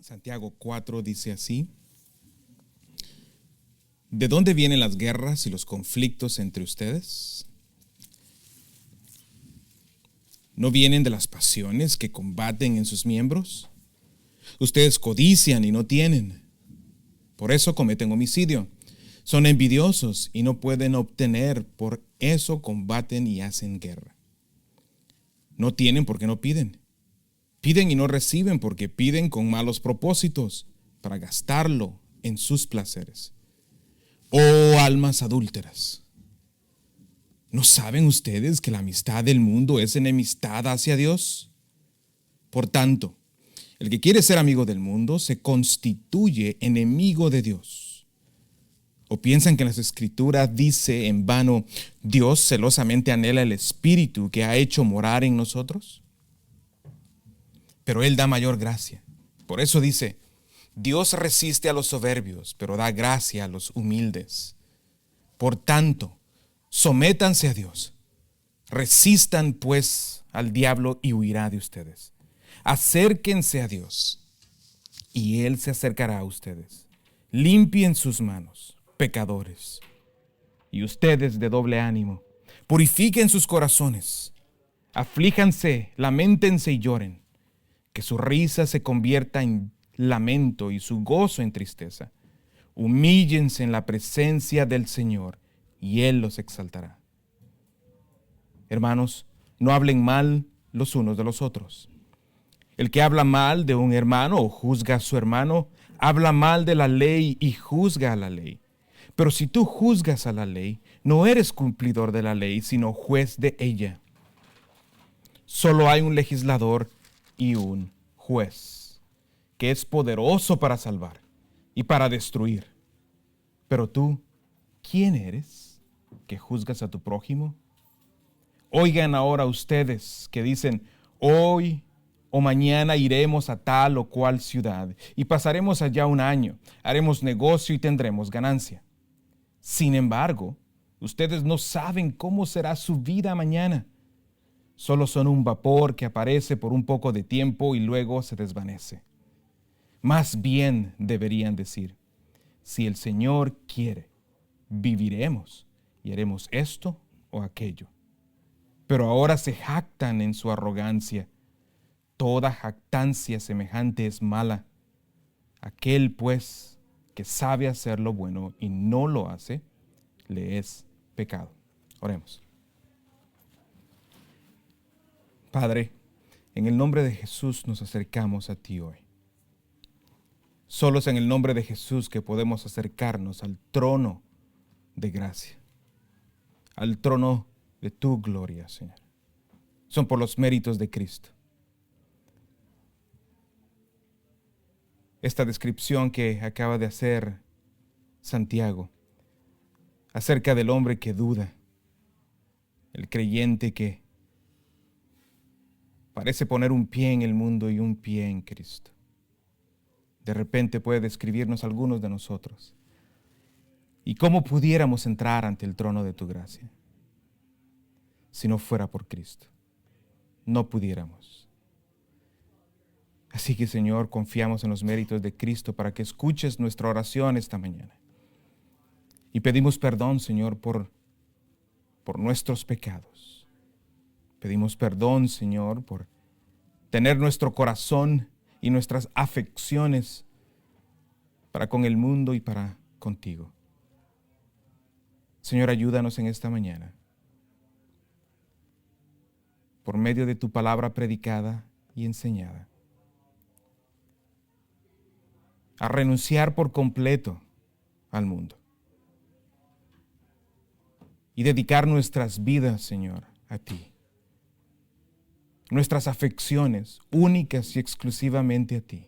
Santiago 4 dice así: ¿de dónde vienen las guerras y los conflictos entre ustedes? ¿No vienen de las pasiones que combaten en sus miembros? Ustedes codician y no tienen, por eso cometen homicidio. Son envidiosos y no pueden obtener, por eso combaten y hacen guerra. No tienen porque no piden. Piden y no reciben porque piden con malos propósitos para gastarlo en sus placeres. ¡Oh, almas adúlteras! ¿No saben ustedes que la amistad del mundo es enemistad hacia Dios? Por tanto, el que quiere ser amigo del mundo se constituye enemigo de Dios. ¿O piensan que en las Escrituras dice en vano, Dios celosamente anhela el Espíritu que ha hecho morar en nosotros? Pero Él da mayor gracia. Por eso dice, Dios resiste a los soberbios, pero da gracia a los humildes. Por tanto, sométanse a Dios. Resistan pues al diablo y huirá de ustedes. Acérquense a Dios y Él se acercará a ustedes. Limpien sus manos, pecadores. Y ustedes de doble ánimo, purifiquen sus corazones. Aflíjanse, lamentense y lloren. Que su risa se convierta en lamento y su gozo en tristeza. Humíllense en la presencia del Señor y Él los exaltará. Hermanos, no hablen mal los unos de los otros. El que habla mal de un hermano o juzga a su hermano, habla mal de la ley y juzga a la ley. Pero si tú juzgas a la ley, no eres cumplidor de la ley, sino juez de ella. Solo hay un legislador y un juez, que es poderoso para salvar y para destruir. Pero tú, ¿quién eres que juzgas a tu prójimo? Oigan ahora ustedes que dicen, hoy o mañana iremos a tal o cual ciudad y pasaremos allá un año, haremos negocio y tendremos ganancia. Sin embargo, ustedes no saben cómo será su vida mañana. Solo son un vapor que aparece por un poco de tiempo y luego se desvanece. Más bien deberían decir, si el Señor quiere, viviremos y haremos esto o aquello. Pero ahora se jactan en su arrogancia. Toda jactancia semejante es mala. Aquel, pues, que sabe hacer lo bueno y no lo hace, le es pecado. Oremos. Padre, en el nombre de Jesús nos acercamos a ti hoy. Solo es en el nombre de Jesús que podemos acercarnos al trono de gracia, al trono de tu gloria, Señor. Son por los méritos de Cristo. Esta descripción que acaba de hacer Santiago acerca del hombre que duda, el creyente que parece poner un pie en el mundo y un pie en Cristo. De repente puede describirnos algunos de nosotros. ¿Y cómo pudiéramos entrar ante el trono de tu gracia? Si no fuera por Cristo, no pudiéramos. Así que, Señor, confiamos en los méritos de Cristo para que escuches nuestra oración esta mañana. Y pedimos perdón, Señor, por nuestros pecados. Pedimos perdón, Señor, por tener nuestro corazón y nuestras afecciones para con el mundo y para contigo. Señor, ayúdanos en esta mañana. Por medio de tu palabra predicada y enseñada, a renunciar por completo al mundo y dedicar nuestras vidas, Señor, a ti. Nuestras afecciones únicas y exclusivamente a ti.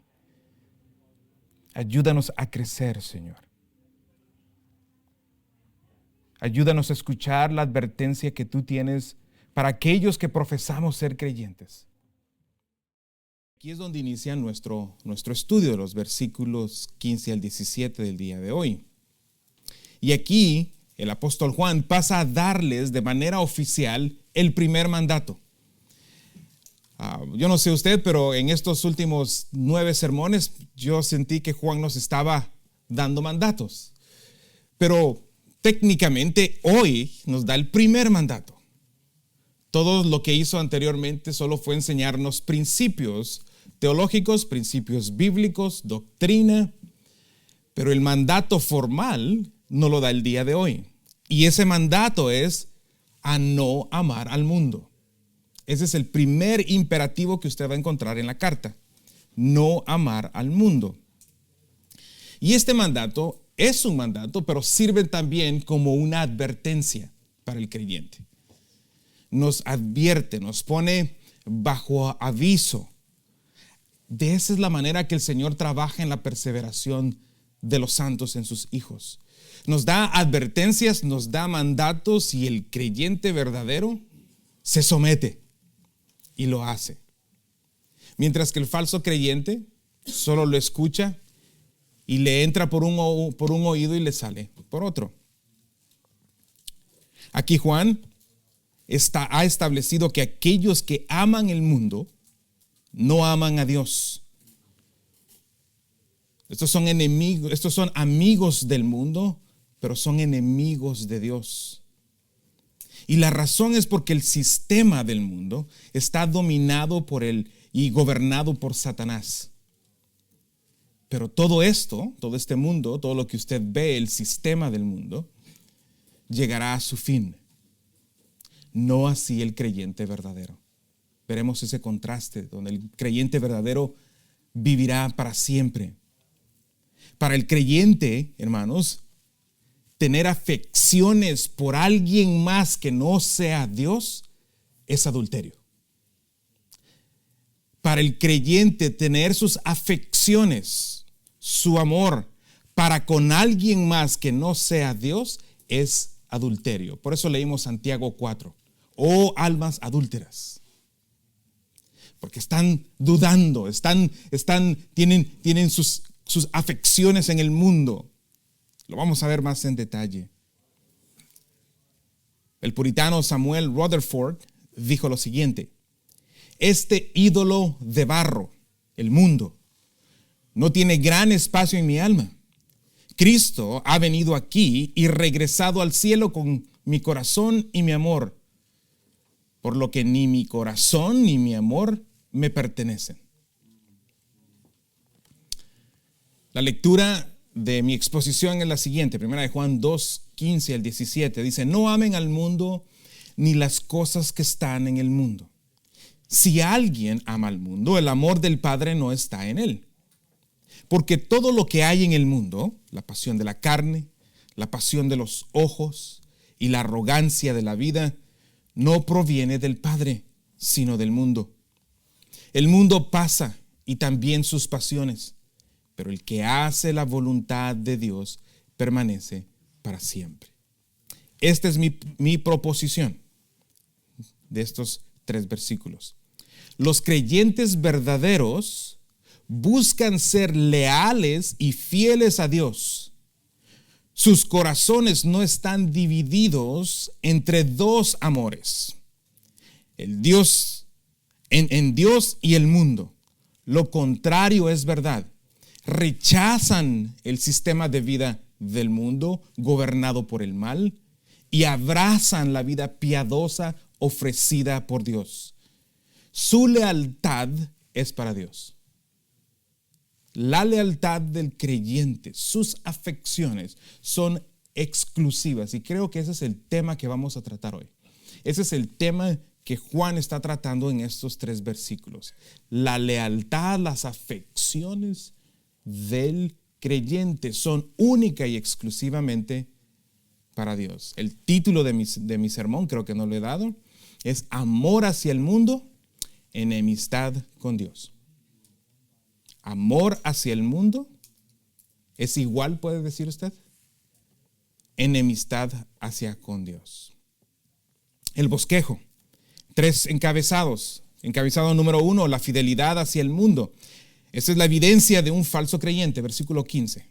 Ayúdanos a crecer, Señor. Ayúdanos a escuchar la advertencia que tú tienes para aquellos que profesamos ser creyentes. Aquí es donde inicia nuestro estudio de los versículos 15 al 17 del día de hoy. Y aquí el apóstol Juan pasa a darles de manera oficial el primer mandato. Yo no sé usted, pero en estos últimos 9 sermones yo sentí que Juan nos estaba dando mandatos. Pero técnicamente hoy nos da el primer mandato. Todo lo que hizo anteriormente solo fue enseñarnos principios teológicos, principios bíblicos, doctrina, pero el mandato formal no lo da el día de hoy. Y ese mandato es a no amar al mundo. Ese es el primer imperativo que usted va a encontrar en la carta. No amar al mundo. Y este mandato es un mandato, pero sirve también como una advertencia para el creyente. Nos advierte, nos pone bajo aviso. De esa es la manera que el Señor trabaja en la perseveración de los santos en sus hijos. Nos da advertencias, nos da mandatos y el creyente verdadero se somete y lo hace. Mientras que el falso creyente solo lo escucha y le entra por un oído y le sale por otro. Aquí Juan ha establecido que aquellos que aman el mundo no aman a Dios. Estos son enemigos, estos son amigos del mundo, pero son enemigos de Dios. Y la razón es porque el sistema del mundo está dominado por él y gobernado por Satanás. Pero todo esto, todo este mundo, todo lo que usted ve, el sistema del mundo, llegará a su fin. No así el creyente verdadero. Veremos ese contraste donde el creyente verdadero vivirá para siempre. Para el creyente, hermanos, tener afecciones por alguien más que no sea Dios es adulterio. Para el creyente tener sus afecciones, su amor para con alguien más que no sea Dios es adulterio. Por eso leímos Santiago 4. Oh almas adúlteras. Porque están dudando, tienen sus afecciones en el mundo. Lo vamos a ver más en detalle. El puritano Samuel Rutherford dijo lo siguiente: este ídolo de barro, el mundo, no tiene gran espacio en mi alma. Cristo ha venido aquí y regresado al cielo con mi corazón y mi amor, por lo que ni mi corazón ni mi amor me pertenecen. La lectura de mi exposición es la siguiente, 1 Juan 2, 15 al 17. Dice: no amen al mundo ni las cosas que están en el mundo. Si alguien ama al mundo, el amor del Padre no está en él. Porque todo lo que hay en el mundo, la pasión de la carne, la pasión de los ojos y la arrogancia de la vida, no proviene del Padre, sino del mundo. El mundo pasa y también sus pasiones, pero el que hace la voluntad de Dios permanece para siempre. Esta es mi proposición de estos 3 versículos. Los creyentes verdaderos buscan ser leales y fieles a Dios. Sus corazones no están divididos entre 2 amores: en Dios y el mundo. Lo contrario es verdad. Rechazan el sistema de vida del mundo gobernado por el mal y abrazan la vida piadosa ofrecida por Dios. Su lealtad es para Dios. La lealtad del creyente, sus afecciones son exclusivas, y creo que ese es el tema que vamos a tratar hoy. Ese es el tema que Juan está tratando en estos 3 versículos. La lealtad, las afecciones del creyente son única y exclusivamente para Dios. El título de mi sermón, creo que no lo he dado, es Amor hacia el mundo, enemistad con Dios. Amor hacia el mundo es igual, puede decir usted, enemistad hacia con Dios. El bosquejo, 3 encabezados. Encabezado número 1, la fidelidad hacia el mundo. Esa es la evidencia de un falso creyente, versículo 15.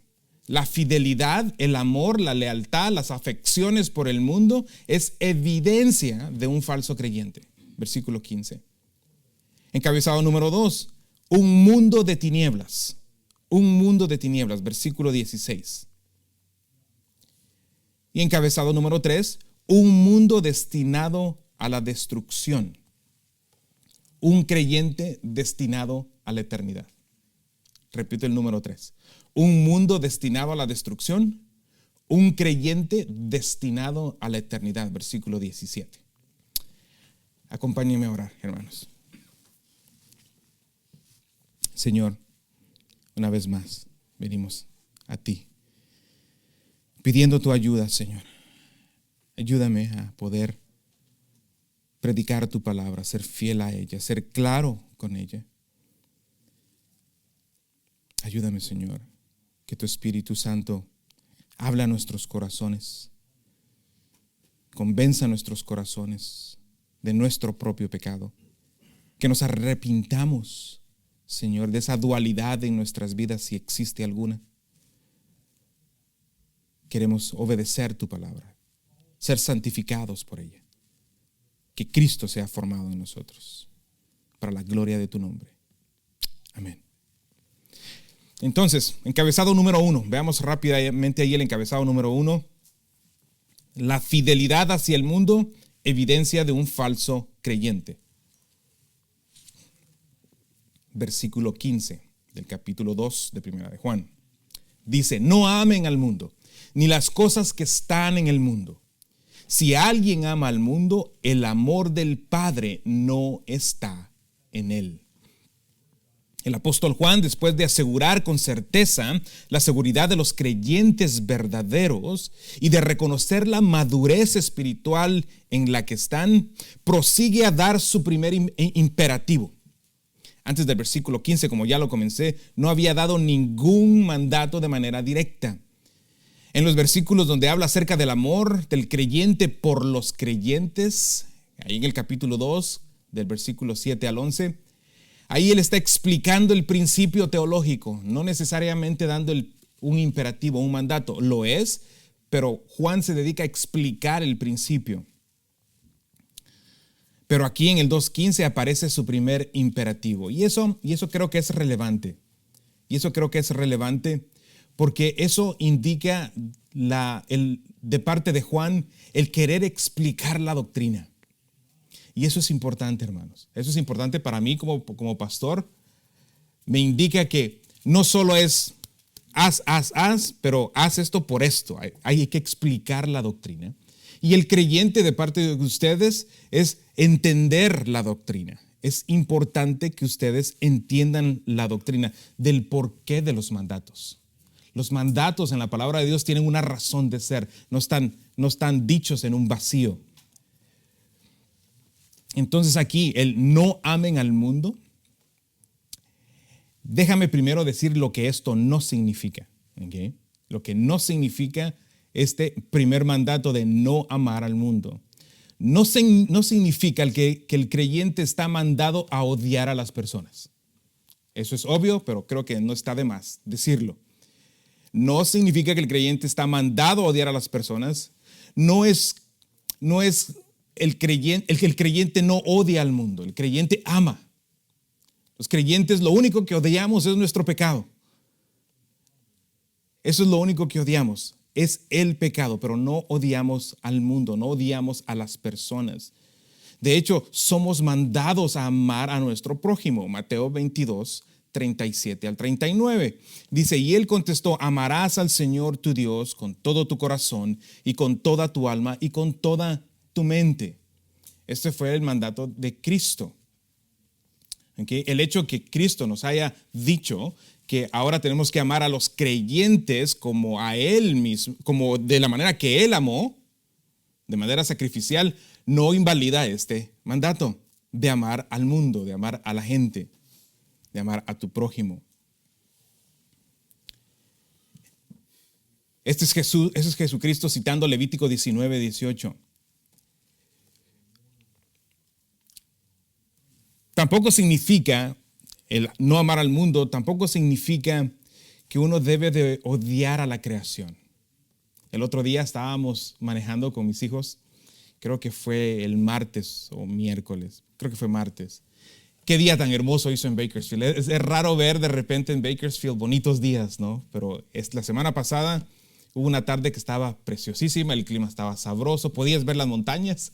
La fidelidad, el amor, la lealtad, las afecciones por el mundo es evidencia de un falso creyente, versículo 15. Encabezado número 2, un mundo de tinieblas. Un mundo de tinieblas, versículo 16. Y encabezado número 3, un mundo destinado a la destrucción. Un creyente destinado a la eternidad. Repito el número 3. Un mundo destinado a la destrucción. Un creyente destinado a la eternidad. Versículo 17. Acompáñenme a orar, hermanos. Señor, una vez más venimos a ti, pidiendo tu ayuda, Señor. Ayúdame a poder predicar tu palabra, ser fiel a ella, ser claro con ella. Ayúdame, Señor, que tu Espíritu Santo habla a nuestros corazones, convenza a nuestros corazones de nuestro propio pecado, que nos arrepintamos, Señor, de esa dualidad en nuestras vidas, si existe alguna. Queremos obedecer tu palabra, ser santificados por ella, que Cristo sea formado en nosotros, para la gloria de tu nombre. Amén. Entonces, encabezado número 1, veamos rápidamente ahí el encabezado número 1. La fidelidad hacia el mundo, evidencia de un falso creyente. Versículo 15 del capítulo 2 de Primera de Juan. Dice, no amen al mundo, ni las cosas que están en el mundo. Si alguien ama al mundo, el amor del Padre no está en él. El apóstol Juan, después de asegurar con certeza la seguridad de los creyentes verdaderos y de reconocer la madurez espiritual en la que están, prosigue a dar su primer imperativo. Antes del versículo 15, como ya lo comencé, no había dado ningún mandato de manera directa. En los versículos donde habla acerca del amor del creyente por los creyentes, ahí en el capítulo 2, del versículo 7 al 11, ahí él está explicando el principio teológico, no necesariamente dando un imperativo, un mandato. Lo es, pero Juan se dedica a explicar el principio. Pero aquí en el 2.15 aparece su primer imperativo. Y eso creo que es relevante. Y eso creo que es relevante porque eso indica de parte de Juan el querer explicar la doctrina. Y eso es importante, hermanos. Eso es importante para mí como pastor. Me indica que no solo es haz, pero haz esto por esto. Hay que explicar la doctrina. Y el creyente de parte de ustedes es entender la doctrina. Es importante que ustedes entiendan la doctrina del porqué de los mandatos. Los mandatos en la palabra de Dios tienen una razón de ser. No están dichos en un vacío. Entonces aquí, el no amen al mundo. Déjame primero decir lo que esto no significa. ¿Okay? Lo que no significa este primer mandato de no amar al mundo. No significa que el creyente está mandado a odiar a las personas. Eso es obvio, pero creo que no está de más decirlo. No significa que el creyente está mandado a odiar a las personas. No es el creyente no odia al mundo. El creyente ama. Los creyentes lo único que odiamos es nuestro pecado. Eso es lo único que odiamos. Es el pecado, pero no odiamos al mundo, no odiamos a las personas. De hecho, somos mandados a amar a nuestro prójimo. Mateo 22, 37 al 39. Dice, y él contestó, amarás al Señor tu Dios con todo tu corazón y con toda tu alma y con toda tu mente. Este fue el mandato de Cristo. ¿Okay? El hecho que Cristo nos haya dicho que ahora tenemos que amar a los creyentes como a Él mismo, como de la manera que Él amó, de manera sacrificial, no invalida este mandato de amar al mundo, de amar a la gente, de amar a tu prójimo. Este es Jesucristo citando Levítico 19, 18. Tampoco significa, el no amar al mundo, tampoco significa que uno debe de odiar a la creación. El otro día estábamos manejando con mis hijos, creo que fue el martes o miércoles, creo que fue martes, Qué día tan hermoso hizo en Bakersfield. Es raro ver de repente en Bakersfield bonitos días, ¿no? Pero la semana pasada hubo una tarde que estaba preciosísima, el clima estaba sabroso, podías ver las montañas.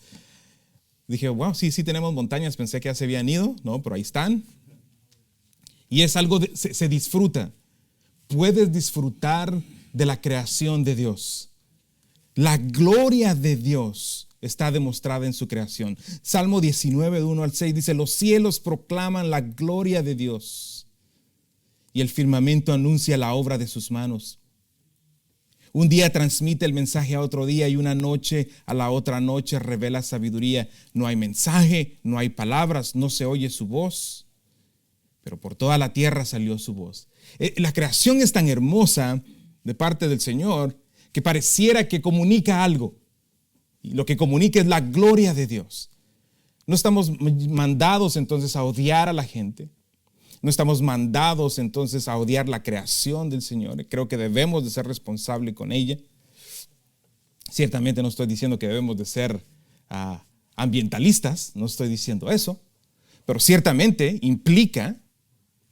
Dije, wow, sí tenemos montañas, pensé que ya se habían ido, ¿no? Pero ahí están. Y es algo, se disfruta. Puedes disfrutar de la creación de Dios. La gloria de Dios está demostrada en su creación. Salmo 19, de 1 al 6 dice, los cielos proclaman la gloria de Dios y el firmamento anuncia la obra de sus manos. Un día transmite el mensaje a otro día y una noche a la otra noche revela sabiduría. No hay mensaje, no hay palabras, no se oye su voz, pero por toda la tierra salió su voz. La creación es tan hermosa de parte del Señor que pareciera que comunica algo. Y lo que comunica es la gloria de Dios. No estamos mandados entonces a odiar a la gente. No estamos mandados entonces a odiar la creación del Señor. Creo que debemos de ser responsables con ella. Ciertamente no estoy diciendo que debemos de ser ambientalistas, no estoy diciendo eso, pero ciertamente implica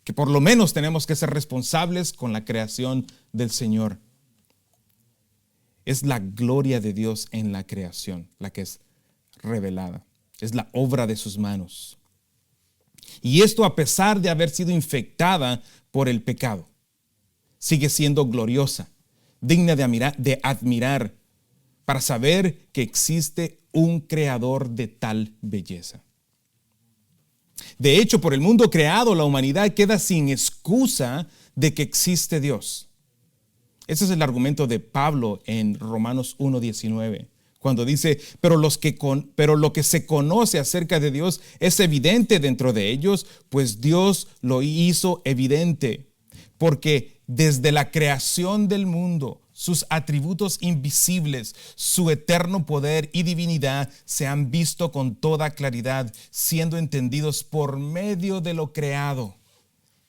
que por lo menos tenemos que ser responsables con la creación del Señor. Es la gloria de Dios en la creación, la que es revelada. Es la obra de sus manos. Y esto a pesar de haber sido infectada por el pecado, sigue siendo gloriosa, digna de admirar, para saber que existe un creador de tal belleza. De hecho, por el mundo creado, la humanidad queda sin excusa de que existe Dios. Ese es el argumento de Pablo en Romanos 1:19, cuando dice, pero lo que se conoce acerca de Dios es evidente dentro de ellos, pues Dios lo hizo evidente, porque desde la creación del mundo, sus atributos invisibles, su eterno poder y divinidad se han visto con toda claridad, siendo entendidos por medio de lo creado,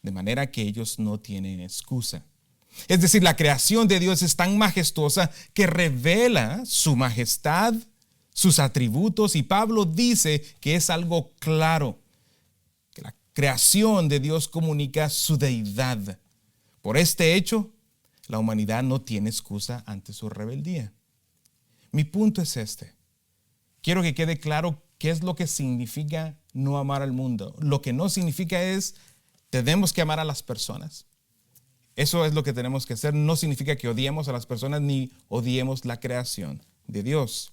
de manera que ellos no tienen excusa. Es decir, la creación de Dios es tan majestuosa que revela su majestad, sus atributos, y Pablo dice que es algo claro, que la creación de Dios comunica su deidad. Por este hecho, la humanidad no tiene excusa ante su rebeldía. Mi punto es este. Quiero que quede claro qué es lo que significa no amar al mundo. Lo que no significa es, tenemos que amar a las personas. Eso es lo que tenemos que hacer. No significa que odiemos a las personas ni odiemos la creación de Dios.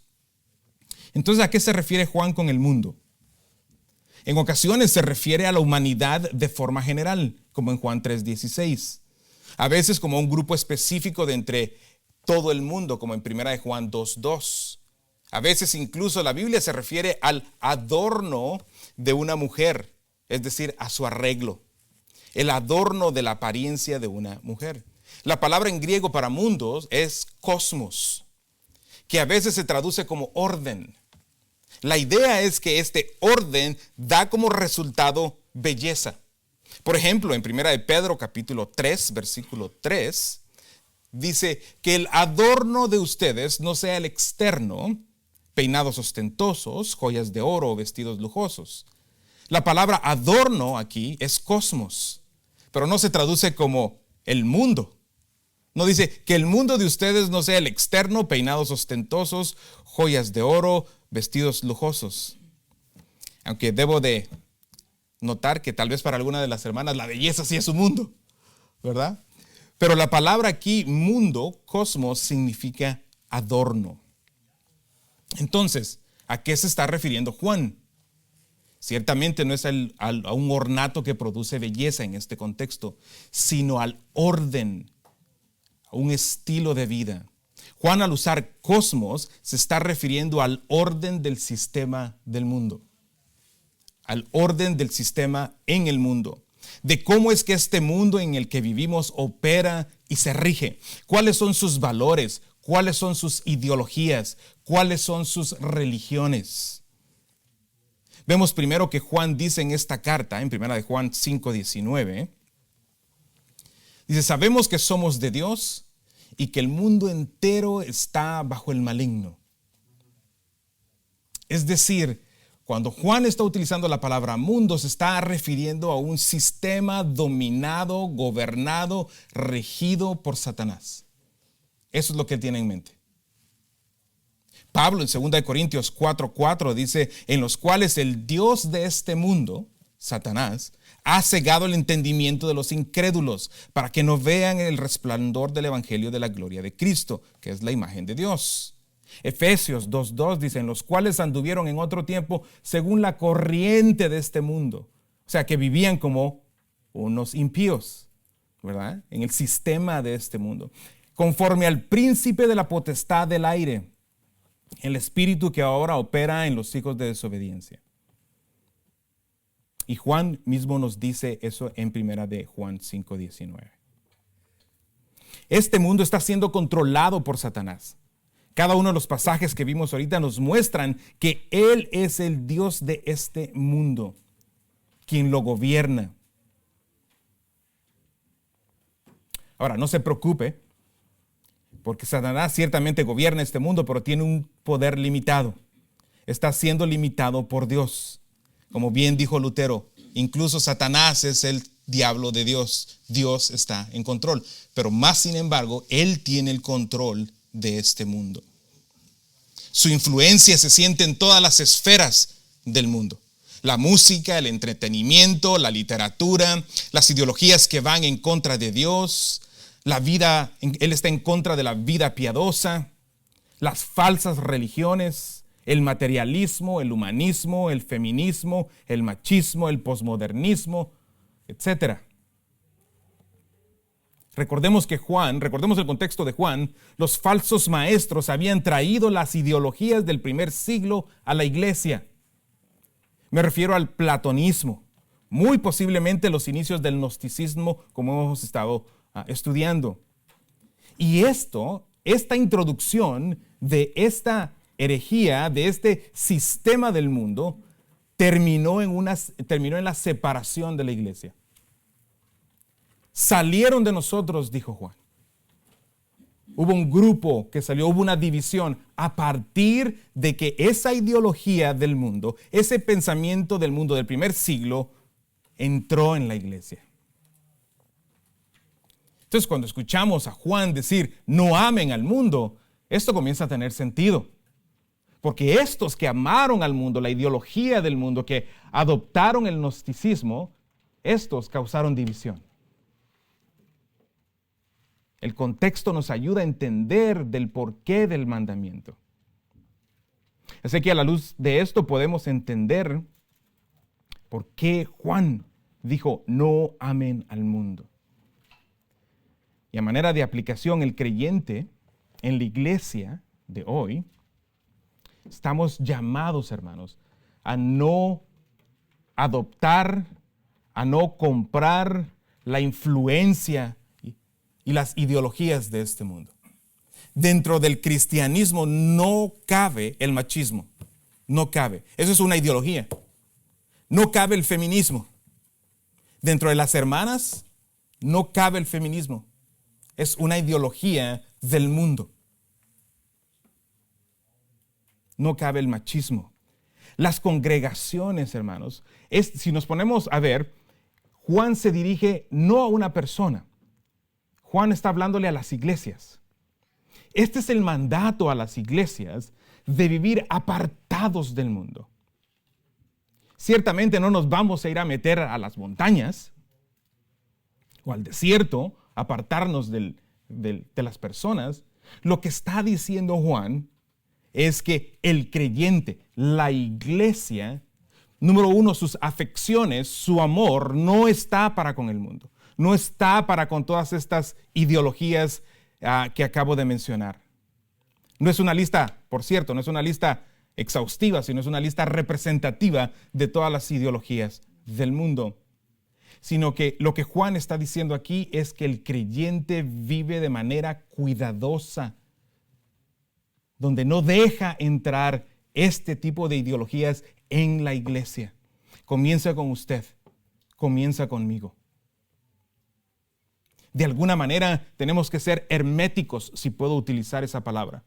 Entonces, ¿a qué se refiere Juan con el mundo? En ocasiones se refiere a la humanidad de forma general, como en Juan 3:16. A veces como un grupo específico de entre todo el mundo, como en 1 de Juan 2:2. A veces incluso la Biblia se refiere al adorno de una mujer, es decir, a su arreglo. El adorno de la apariencia de una mujer. La palabra en griego para mundos es cosmos, que a veces se traduce como orden. La idea es que este orden da como resultado belleza. Por ejemplo, en 1 de Pedro capítulo 3, versículo 3, dice que el adorno de ustedes no sea el externo, peinados ostentosos, joyas de oro o vestidos lujosos. La palabra adorno aquí es cosmos, pero no se traduce como el mundo. No dice que el mundo de ustedes no sea el externo, peinados ostentosos, joyas de oro, vestidos lujosos. Aunque debo de notar que tal vez para alguna de las hermanas la belleza sí es su mundo, ¿verdad? Pero la palabra aquí, mundo, cosmos, significa adorno. Entonces, ¿a qué se está refiriendo Juan? Ciertamente no es a un ornato que produce belleza en este contexto, sino al orden, a un estilo de vida. Juan, al usar cosmos, se está refiriendo al orden del sistema del mundo, al orden del sistema en el mundo, de cómo es que este mundo en el que vivimos opera y se rige, cuáles son sus valores, cuáles son sus ideologías, cuáles son sus religiones. Vemos primero que Juan dice en esta carta, en 1 de Juan 5:19, dice, sabemos que somos de Dios y que el mundo entero está bajo el maligno. Es decir, Cuando Juan está utilizando la palabra mundo, se está refiriendo a un sistema dominado, gobernado, regido por Satanás. Eso es lo que él tiene en mente. Pablo en 2 Corintios 4:4 dice, en los cuales el Dios de este mundo, Satanás, ha cegado el entendimiento de los incrédulos para que no vean el resplandor del evangelio de la gloria de Cristo, que es la imagen de Dios. Efesios 2:2 dice, en los cuales anduvieron en otro tiempo según la corriente de este mundo. O sea, que vivían como unos impíos, ¿verdad? En el sistema de este mundo. Conforme al príncipe de la potestad del aire, el espíritu que ahora opera en los hijos de desobediencia. Y Juan mismo nos dice eso en primera de Juan 5:19. Este mundo está siendo controlado por Satanás. Cada uno de los pasajes que vimos ahorita nos muestran que Él es el Dios de este mundo, quien lo gobierna. Ahora, no se preocupe, porque Satanás ciertamente gobierna este mundo, pero tiene un poder limitado. Está siendo limitado por Dios. Como bien dijo Lutero, incluso Satanás es el diablo de Dios. Dios está en control. Pero más sin embargo, Él tiene el control de este mundo. Su influencia se siente en todas las esferas del mundo. La música, el entretenimiento, la literatura, las ideologías que van en contra de Dios, la vida, Él está en contra de la vida piadosa, las falsas religiones, el materialismo, el humanismo, el feminismo, el machismo, el posmodernismo, etc. Recordemos el contexto de Juan, los falsos maestros habían traído las ideologías del primer siglo a la iglesia. Me refiero al platonismo, muy posiblemente los inicios del gnosticismo, como hemos estado estudiando. Y esta introducción de esta herejía, de este sistema del mundo, terminó en la separación de la iglesia. Salieron de nosotros, dijo Juan. Hubo un grupo que salió, hubo una división a partir de que esa ideología del mundo, ese pensamiento del mundo del primer siglo, entró en la iglesia. Entonces, cuando escuchamos a Juan decir, no amen al mundo, esto comienza a tener sentido. Porque estos que amaron al mundo, la ideología del mundo, que adoptaron el gnosticismo, estos causaron división. El contexto nos ayuda a entender del porqué del mandamiento. Así que a la luz de esto podemos entender por qué Juan dijo, no amen al mundo. Y a manera de aplicación, el creyente en la iglesia de hoy, estamos llamados, hermanos, a no adoptar, a no comprar la influencia y las ideologías de este mundo. Dentro del cristianismo no cabe el machismo. No cabe. Eso es una ideología. No cabe el feminismo. Dentro de las hermanas no cabe el feminismo. Es una ideología del mundo. No cabe el machismo. Las congregaciones, hermanos, si nos ponemos a ver, Juan se dirige no a una persona. Juan está hablándole a las iglesias. Este es el mandato a las iglesias de vivir apartados del mundo. Ciertamente no nos vamos a ir a meter a las montañas o al desierto, apartarnos de las personas. Lo que está diciendo Juan es que el creyente, la iglesia, número uno, sus afecciones, su amor no está para con el mundo. No está para con todas estas ideologías que acabo de mencionar. No es una lista, por cierto, no es una lista exhaustiva, sino es una lista representativa de todas las ideologías del mundo. Sino que lo que Juan está diciendo aquí es que el creyente vive de manera cuidadosa, donde no deja entrar este tipo de ideologías en la iglesia. Comienza con usted, comienza conmigo. De alguna manera tenemos que ser herméticos, si puedo utilizar esa palabra.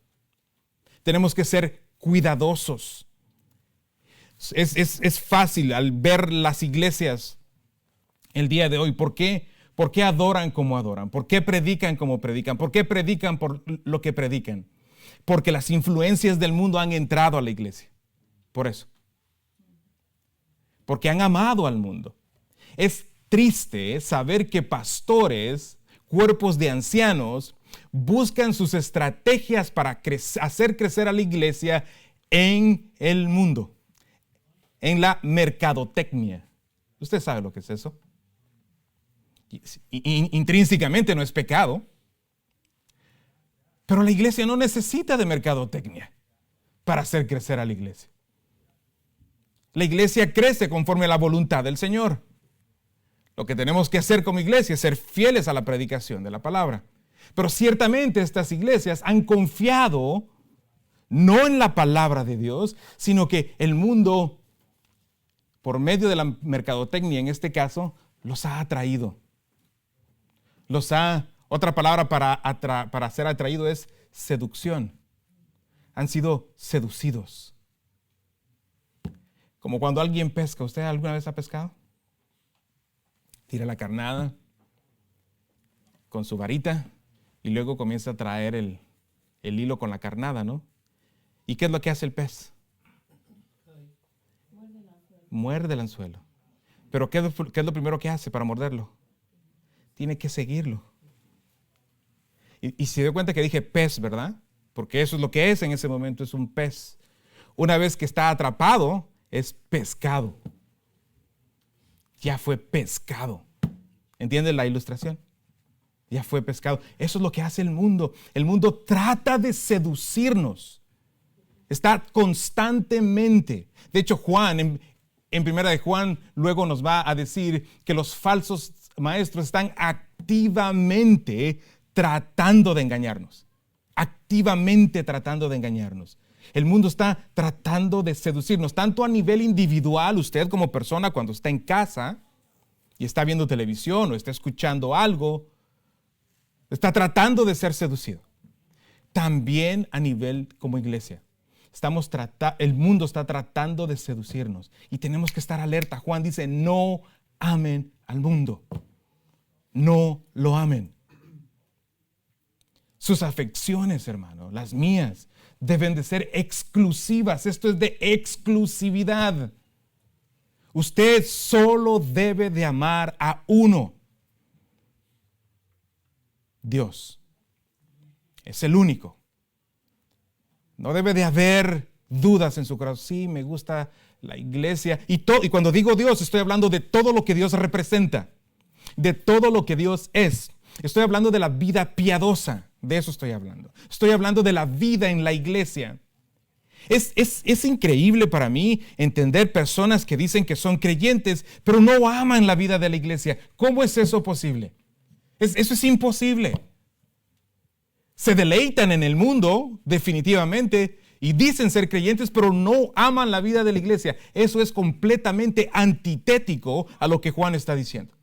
Tenemos que ser cuidadosos. Es fácil al ver las iglesias el día de hoy. ¿Por qué? ¿Por qué adoran como adoran? ¿Por qué predican como predican? ¿Por qué predican por lo que predican? Porque las influencias del mundo han entrado a la iglesia. Por eso. Porque han amado al mundo. Es triste saber que pastores, cuerpos de ancianos, buscan sus estrategias para hacer crecer a la iglesia en el mundo, en la mercadotecnia. ¿Usted sabe lo que es eso? Intrínsecamente no es pecado, pero la iglesia no necesita de mercadotecnia para hacer crecer a la iglesia. La iglesia crece conforme a la voluntad del Señor. Lo que tenemos que hacer como iglesia es ser fieles a la predicación de la palabra. Pero ciertamente estas iglesias han confiado no en la palabra de Dios, sino que el mundo, por medio de la mercadotecnia en este caso, los ha atraído. Otra palabra para ser atraído es seducción. Han sido seducidos. Como cuando alguien pesca. ¿Usted alguna vez ha pescado? Tira la carnada con su varita y luego comienza a traer el hilo con la carnada, ¿no? ¿Y qué es lo que hace el pez? Muerde el anzuelo. Pero ¿qué es lo primero que hace para morderlo? Tiene que seguirlo. Y se dio cuenta que dije pez, ¿verdad? Porque eso es lo que es en ese momento, es un pez. Una vez que está atrapado, es pescado. Ya fue pescado. ¿Entienden la ilustración? Ya fue pescado. Eso es lo que hace el mundo. El mundo trata de seducirnos. Está constantemente. De hecho, Juan, en primera de Juan, luego nos va a decir que los falsos maestros están activamente tratando de engañarnos. Activamente tratando de engañarnos. El mundo está tratando de seducirnos, tanto a nivel individual, usted como persona cuando está en casa y está viendo televisión o está escuchando algo, está tratando de ser seducido. También a nivel como iglesia. El mundo está tratando de seducirnos y tenemos que estar alerta. Juan dice, no amen al mundo. No lo amen. Sus afecciones, hermano, las mías, deben de ser exclusivas. Esto es de exclusividad. Usted solo debe de amar a uno. Dios. Es el único. No debe de haber dudas en su corazón. Sí, me gusta la iglesia. Y cuando digo Dios, estoy hablando de todo lo que Dios representa. De todo lo que Dios es. Estoy hablando de la vida piadosa. De eso estoy hablando. Estoy hablando de la vida en la iglesia. Es increíble para mí entender personas que dicen que son creyentes, pero no aman la vida de la iglesia. ¿Cómo es eso posible? Eso es imposible. Se deleitan en el mundo, definitivamente, y dicen ser creyentes, pero no aman la vida de la iglesia. Eso es completamente antitético a lo que Juan está diciendo.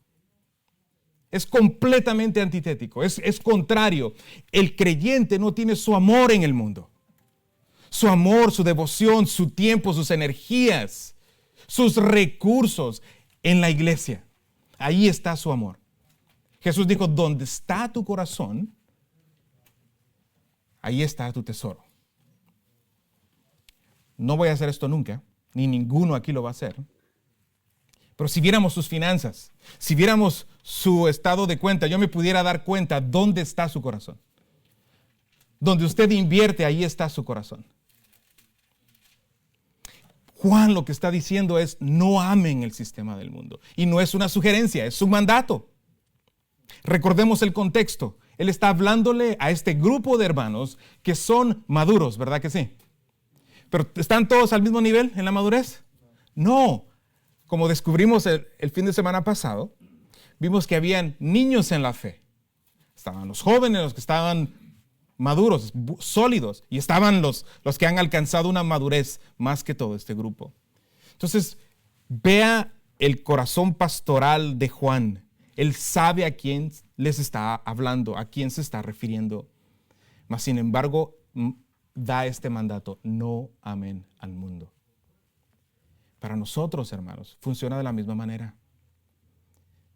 Es completamente antitético, es contrario. El creyente no tiene su amor en el mundo. Su amor, su devoción, su tiempo, sus energías, sus recursos en la iglesia. Ahí está su amor. Jesús dijo, donde está tu corazón, ahí está tu tesoro. No voy a hacer esto nunca, ni ninguno aquí lo va a hacer. Pero si viéramos sus finanzas, si viéramos su estado de cuenta, yo me pudiera dar cuenta dónde está su corazón. Donde usted invierte, ahí está su corazón. Juan lo que está diciendo es, no amen el sistema del mundo. Y no es una sugerencia, es un mandato. Recordemos el contexto. Él está hablándole a este grupo de hermanos que son maduros, ¿verdad que sí? ¿Pero están todos al mismo nivel en la madurez? No. Como descubrimos el fin de semana pasado, vimos que habían niños en la fe. Estaban los jóvenes, los que estaban maduros, sólidos, y estaban los que han alcanzado una madurez más que todo este grupo. Entonces, vea el corazón pastoral de Juan. Él sabe a quién les está hablando, a quién se está refiriendo. Mas, sin embargo, da este mandato, no amen al mundo. Para nosotros, hermanos, funciona de la misma manera.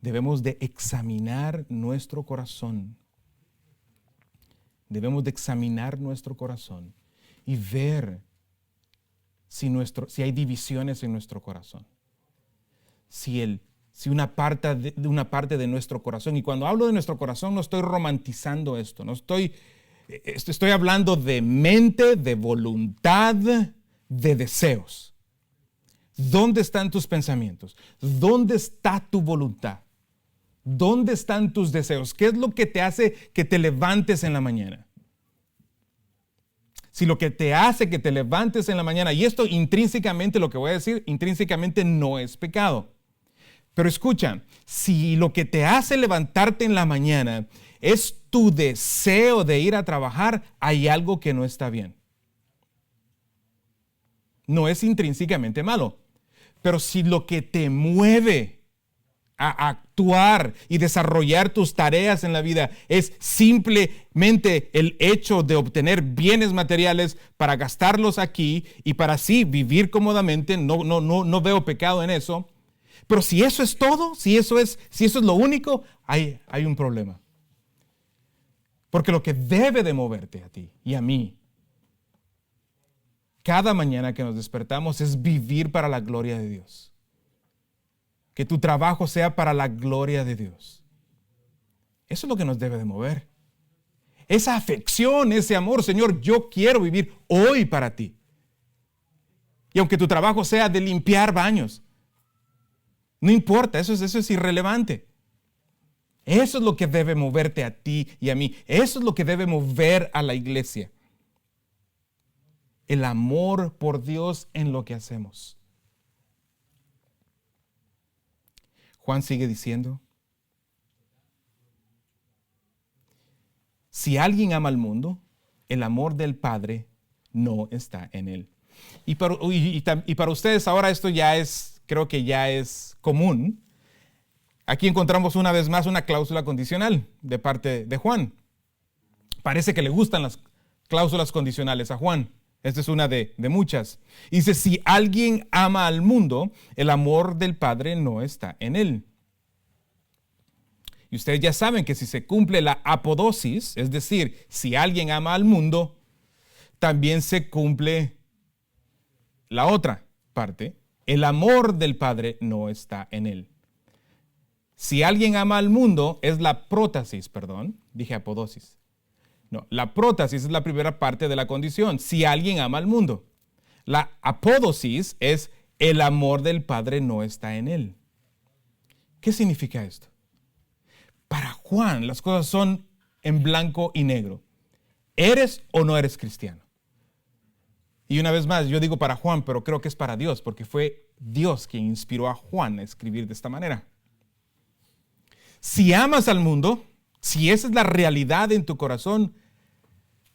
Debemos de examinar nuestro corazón. Debemos de examinar nuestro corazón y ver si hay divisiones en nuestro corazón. Si una parte de nuestro corazón, y cuando hablo de nuestro corazón no estoy romantizando esto, no estoy hablando de mente, de voluntad, de deseos. ¿Dónde están tus pensamientos? ¿Dónde está tu voluntad? ¿Dónde están tus deseos? ¿Qué es lo que te hace que te levantes en la mañana? Si lo que te hace que te levantes en la mañana, y esto intrínsecamente, lo que voy a decir, intrínsecamente no es pecado. Pero escucha, si lo que te hace levantarte en la mañana es tu deseo de ir a trabajar, hay algo que no está bien. No es intrínsecamente malo. Pero si lo que te mueve a actuar y desarrollar tus tareas en la vida es simplemente el hecho de obtener bienes materiales para gastarlos aquí y para así vivir cómodamente, no veo pecado en eso. Pero si eso es todo, si eso es lo único, hay un problema. Porque lo que debe de moverte a ti y a mí cada mañana que nos despertamos es vivir para la gloria de Dios. Que tu trabajo sea para la gloria de Dios. Eso es lo que nos debe de mover. Esa afección, ese amor, Señor, yo quiero vivir hoy para ti. Y aunque tu trabajo sea de limpiar baños, no importa, eso es irrelevante. Eso es lo que debe moverte a ti y a mí. Eso es lo que debe mover a la iglesia. El amor por Dios en lo que hacemos. Juan sigue diciendo, si alguien ama al mundo, el amor del Padre no está en él. Y para ustedes ahora esto creo que ya es común. Aquí encontramos una vez más una cláusula condicional de parte de Juan. Parece que le gustan las cláusulas condicionales a Juan. Esta es una de muchas. Dice, si alguien ama al mundo, el amor del Padre no está en él. Y ustedes ya saben que si se cumple la apodosis, es decir, si alguien ama al mundo, también se cumple la otra parte. El amor del Padre no está en él. Si alguien ama al mundo, es la prótasis, dije apodosis. No, la prótasis es la primera parte de la condición. Si alguien ama al mundo. La apódosis es el amor del Padre no está en él. ¿Qué significa esto? Para Juan las cosas son en blanco y negro. ¿Eres o no eres cristiano? Y una vez más, yo digo para Juan, pero creo que es para Dios, porque fue Dios quien inspiró a Juan a escribir de esta manera. Si amas al mundo, si esa es la realidad en tu corazón,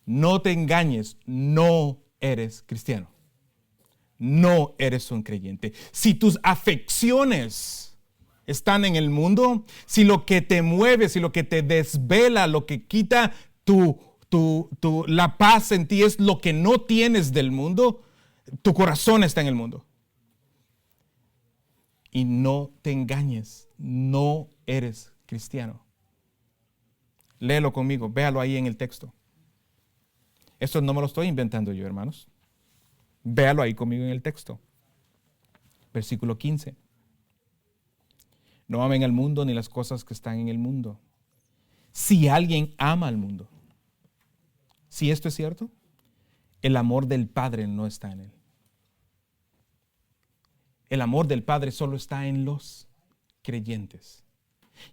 no te engañes, no eres cristiano. No eres un creyente. Si tus afecciones están en el mundo, si lo que te mueve, si lo que te desvela, lo que quita la paz en ti es lo que no tienes del mundo, tu corazón está en el mundo. Y no te engañes, no eres cristiano. Léelo conmigo, véalo ahí en el texto. Esto no me lo estoy inventando yo, hermanos. Véalo ahí conmigo en el texto. Versículo 15. No amen al mundo ni las cosas que están en el mundo. Si alguien ama al mundo, si esto es cierto, el amor del Padre no está en él. El amor del Padre solo está en los creyentes.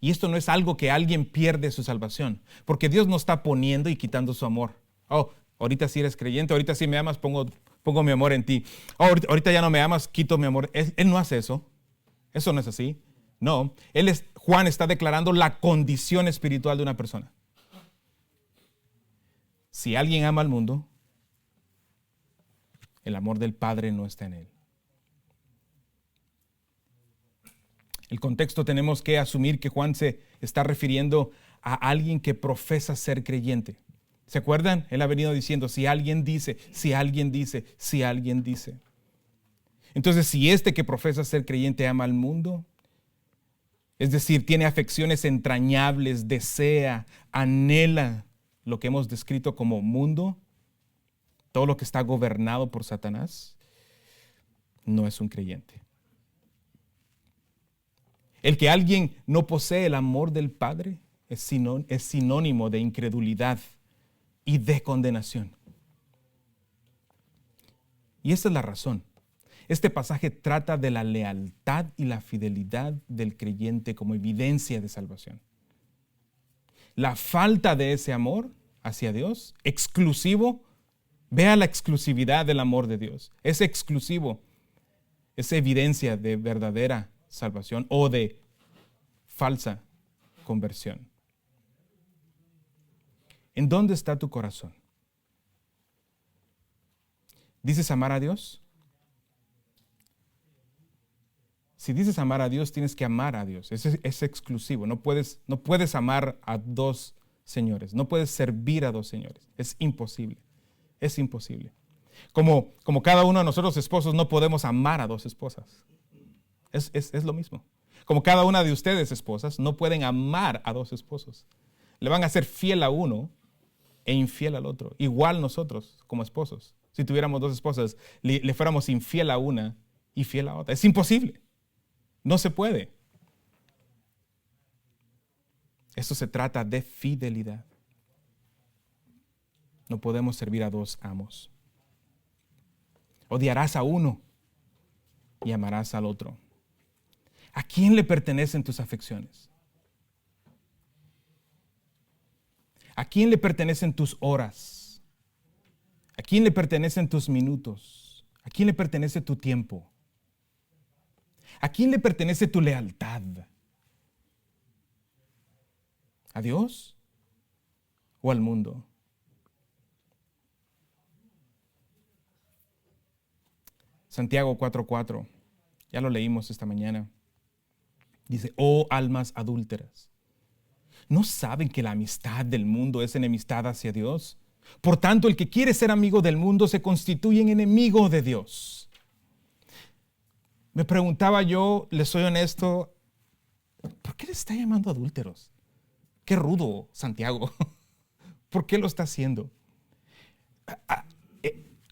Y esto no es algo que alguien pierde su salvación, porque Dios no está poniendo y quitando su amor. Oh, ahorita sí eres creyente, ahorita sí me amas, pongo mi amor en ti. Oh, ahorita ya no me amas, quito mi amor. Él no hace eso. Eso no es así. No, Juan está declarando la condición espiritual de una persona. Si alguien ama al mundo, el amor del Padre no está en él. El contexto tenemos que asumir que Juan se está refiriendo a alguien que profesa ser creyente. ¿Se acuerdan? Él ha venido diciendo, si alguien dice, si alguien dice, si alguien dice. Entonces, si este que profesa ser creyente ama al mundo, es decir, tiene afecciones entrañables, desea, anhela lo que hemos descrito como mundo, todo lo que está gobernado por Satanás, no es un creyente. El que alguien no posee el amor del Padre es sinónimo de incredulidad y de condenación. Y esta es la razón. Este pasaje trata de la lealtad y la fidelidad del creyente como evidencia de salvación. La falta de ese amor hacia Dios, exclusivo, vea la exclusividad del amor de Dios. Es exclusivo, es evidencia de verdadera salvación o de falsa conversión. ¿En dónde está tu corazón? ¿Dices amar a Dios? Si dices amar a Dios, tienes que amar a Dios. Es exclusivo. No puedes amar a dos señores. No puedes servir a dos señores. Es imposible. Es imposible. Como cada uno de nosotros esposos no podemos amar a dos esposas. Es lo mismo. Como cada una de ustedes esposas no pueden amar a dos esposos. Le van a ser fiel a uno e infiel al otro. Igual nosotros como esposos. Si tuviéramos dos esposas, le fuéramos infiel a una y fiel a otra. Es imposible. No se puede. Esto se trata de fidelidad. No podemos servir a dos amos. Odiarás a uno y amarás al otro. ¿A quién le pertenecen tus afecciones? ¿A quién le pertenecen tus horas? ¿A quién le pertenecen tus minutos? ¿A quién le pertenece tu tiempo? ¿A quién le pertenece tu lealtad? ¿A Dios o al mundo? Santiago 4:4, ya lo leímos esta mañana. Dice, oh almas adúlteras, ¿no saben que la amistad del mundo es enemistad hacia Dios? Por tanto, el que quiere ser amigo del mundo se constituye en enemigo de Dios. Me preguntaba yo, les soy honesto, ¿por qué le está llamando adúlteros? Qué rudo, Santiago. ¿Por qué lo está haciendo?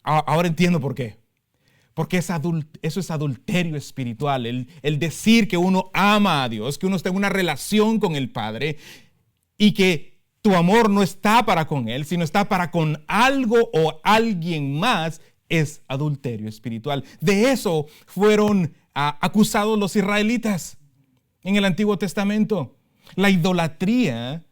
Ahora entiendo por qué. Porque eso es adulterio espiritual. El decir que uno ama a Dios, que uno está en una relación con el Padre y que tu amor no está para con Él, sino está para con algo o alguien más, es adulterio espiritual. De eso fueron acusados los israelitas en el Antiguo Testamento. La idolatría,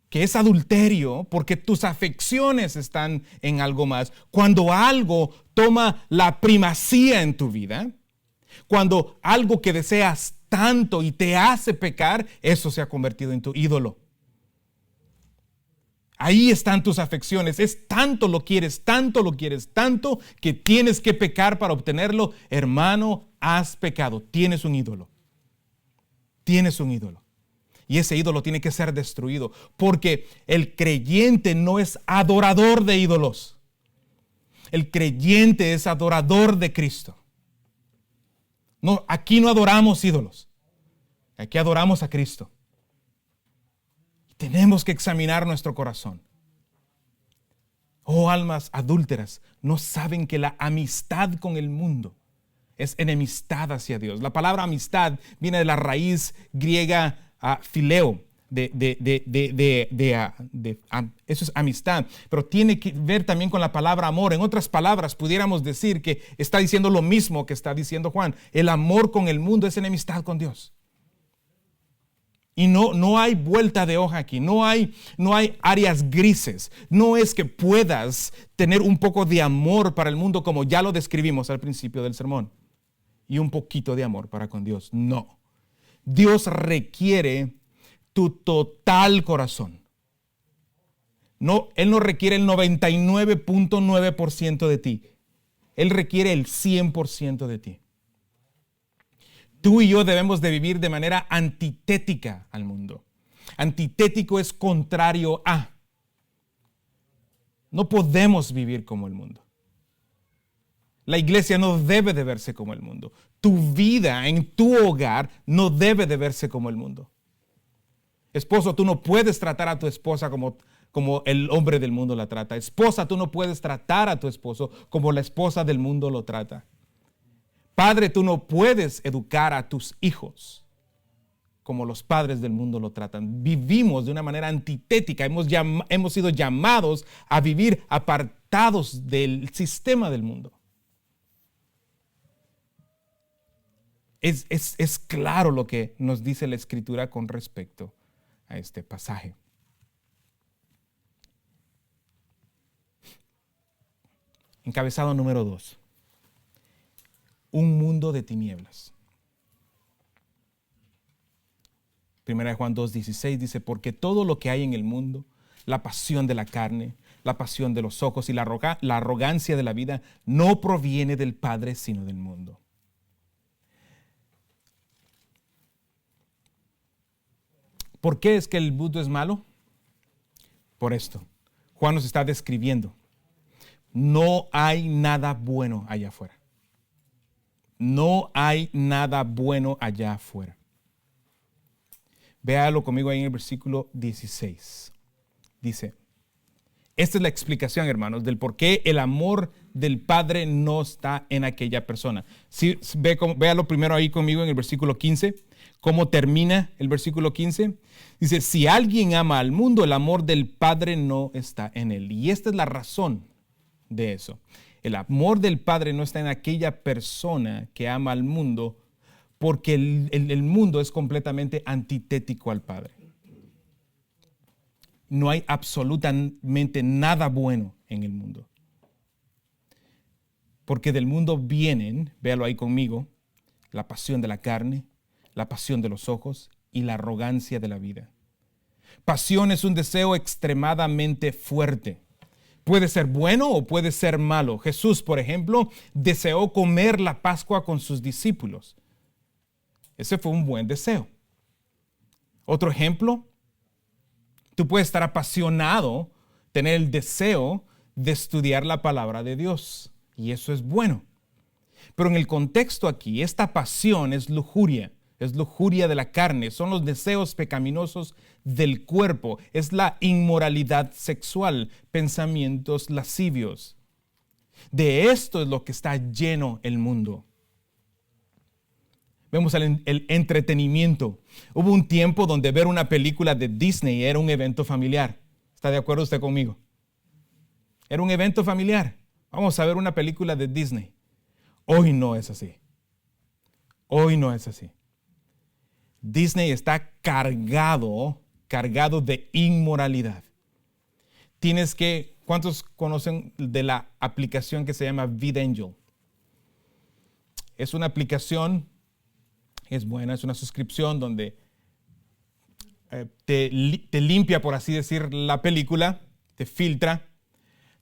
que es adulterio, porque tus afecciones están en algo más. Cuando algo toma la primacía en tu vida, cuando algo que deseas tanto y te hace pecar, eso se ha convertido en tu ídolo. Ahí están tus afecciones. Es tanto lo quieres, tanto que tienes que pecar para obtenerlo. Hermano, has pecado. Tienes un ídolo. Tienes un ídolo. Y ese ídolo tiene que ser destruido, porque el creyente no es adorador de ídolos. El creyente es adorador de Cristo. No, aquí no adoramos ídolos. Aquí adoramos a Cristo. Tenemos que examinar nuestro corazón. Oh almas adúlteras, ¿no saben que la amistad con el mundo es enemistad hacia Dios? La palabra amistad viene de la raíz griega fileo, eso es amistad, pero tiene que ver también con la palabra amor. En otras palabras, pudiéramos decir que está diciendo lo mismo que está diciendo Juan. El amor con el mundo es enemistad con Dios. Y no hay vuelta de hoja aquí, no hay áreas grises. No es que puedas tener un poco de amor para el mundo como ya lo describimos al principio del sermón y un poquito de amor para con Dios. No. Dios requiere tu total corazón. No, Él no requiere el 99.9% de ti. Él requiere el 100% de ti. Tú y yo debemos de vivir de manera antitética al mundo. Antitético es contrario a. No podemos vivir como el mundo. La iglesia no debe de verse como el mundo. Tu vida en tu hogar no debe de verse como el mundo. Esposo, tú no puedes tratar a tu esposa como el hombre del mundo la trata. Esposa, tú no puedes tratar a tu esposo como la esposa del mundo lo trata. Padre, tú no puedes educar a tus hijos como los padres del mundo lo tratan. Vivimos de una manera antitética. Hemos sido llamados a vivir apartados del sistema del mundo. Es claro lo que nos dice la Escritura con respecto a este pasaje. Encabezado número 2. Un mundo de tinieblas. Primera de Juan 2:16 dice, porque todo lo que hay en el mundo, la pasión de la carne, la pasión de los ojos y la arrogancia de la vida, no proviene del Padre, sino del mundo. ¿Por qué es que el mundo es malo? Por esto. Juan nos está describiendo. No hay nada bueno allá afuera. No hay nada bueno allá afuera. Véalo conmigo ahí en el versículo 16. Dice, esta es la explicación, hermanos, del por qué el amor del Padre no está en aquella persona. Si, véalo primero ahí conmigo en el versículo 15. ¿Cómo termina el versículo 15? Dice, si alguien ama al mundo, el amor del Padre no está en él. Y esta es la razón de eso. El amor del Padre no está en aquella persona que ama al mundo, porque el mundo es completamente antitético al Padre. No hay absolutamente nada bueno en el mundo. Porque del mundo vienen, véalo ahí conmigo, la pasión de la carne, la pasión de los ojos y la arrogancia de la vida. Pasión es un deseo extremadamente fuerte. Puede ser bueno o puede ser malo. Jesús, por ejemplo, deseó comer la Pascua con sus discípulos. Ese fue un buen deseo. Otro ejemplo, tú puedes estar apasionado, tener el deseo de estudiar la palabra de Dios. Y eso es bueno. Pero en el contexto aquí, esta pasión es lujuria de la carne, son los deseos pecaminosos del cuerpo, es la inmoralidad sexual, pensamientos lascivios. De esto es lo que está lleno el mundo. Vemos el entretenimiento. Hubo un tiempo donde ver una película de Disney era un evento familiar. ¿Está de acuerdo usted conmigo? Era un evento familiar. Vamos a ver una película de Disney. Hoy no es así. Hoy no es así. Disney está cargado de inmoralidad. ¿Cuántos conocen de la aplicación que se llama VidAngel? Es una aplicación, es buena, es una suscripción donde te limpia, por así decir, la película, te filtra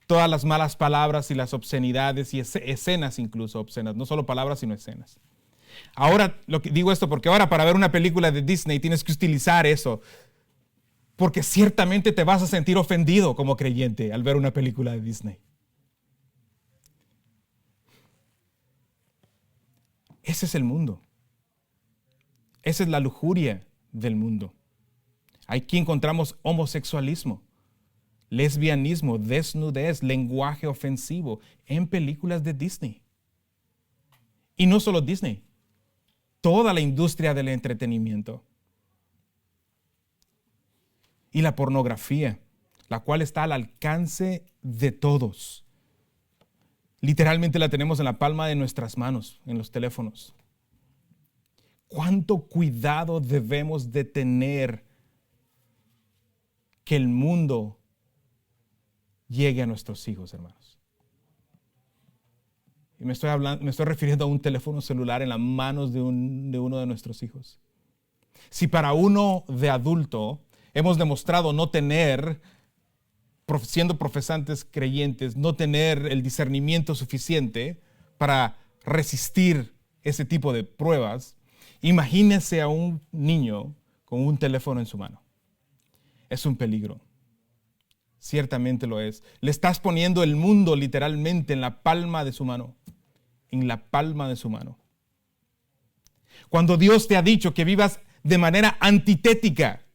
todas las malas palabras y las obscenidades y escenas incluso obscenas, no solo palabras sino escenas. Ahora, digo esto porque ahora para ver una película de Disney tienes que utilizar eso, porque ciertamente te vas a sentir ofendido como creyente al ver una película de Disney. Ese es el mundo. Esa es la lujuria del mundo. Aquí encontramos homosexualismo, lesbianismo, desnudez, lenguaje ofensivo en películas de Disney. Y no solo Disney, toda la industria del entretenimiento. Y la pornografía, la cual está al alcance de todos. Literalmente la tenemos en la palma de nuestras manos, en los teléfonos. ¿Cuánto cuidado debemos de tener que el mundo llegue a nuestros hijos, hermanos? Y me estoy refiriendo a un teléfono celular en las manos de uno de nuestros hijos. Si para uno de adulto hemos demostrado no tener, siendo profesantes creyentes, no tener el discernimiento suficiente para resistir ese tipo de pruebas, imagínese a un niño con un teléfono en su mano. Es un peligro. Ciertamente lo es. Le estás poniendo el mundo literalmente en la palma de su mano. en la palma de su mano. Cuando Dios te ha dicho que vivas de manera antitética,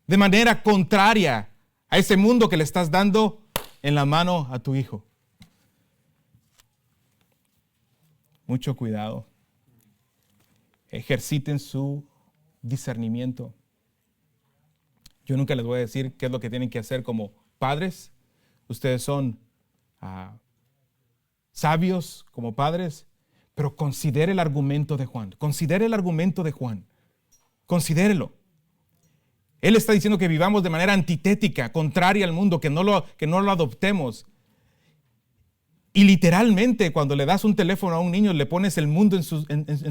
de manera contraria a ese mundo que le estás dando en la mano a tu hijo. Mucho cuidado. Ejerciten su discernimiento. Yo nunca les voy a decir qué es lo que tienen que hacer como padres. Ustedes son sabios como padres, pero considere el argumento de Juan. Considere el argumento de Juan. Considérelo. Él está diciendo que vivamos de manera antitética, contraria al mundo, que no lo adoptemos. Y literalmente, cuando le das un teléfono a un niño, le pones el mundo en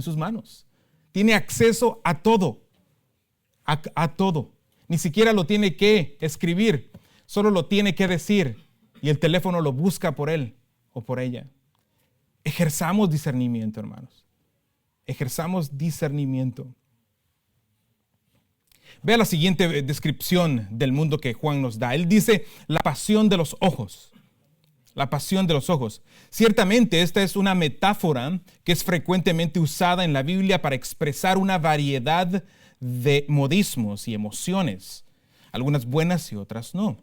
sus manos. Tiene acceso a todo. A todo. Ni siquiera lo tiene que escribir, solo lo tiene que decir. Y el teléfono lo busca por él o por ella. Ejerzamos discernimiento, hermanos. Ejerzamos discernimiento. Vea la siguiente descripción del mundo que Juan nos da. Él dice, la pasión de los ojos. La pasión de los ojos. Ciertamente esta es una metáfora que es frecuentemente usada en la Biblia para expresar una variedad de modismos y emociones. Algunas buenas y otras no.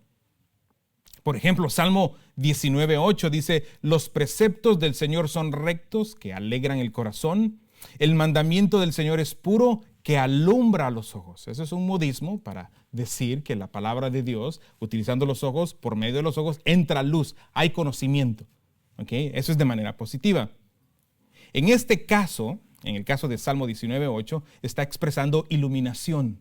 Por ejemplo, Salmo 19:8 dice, los preceptos del Señor son rectos, que alegran el corazón. El mandamiento del Señor es puro, que alumbra los ojos. Eso es un modismo para decir que la palabra de Dios, utilizando los ojos, por medio de los ojos, entra luz, hay conocimiento. ¿Okay? Eso es de manera positiva. En este caso, en el caso de Salmo 19:8, está expresando iluminación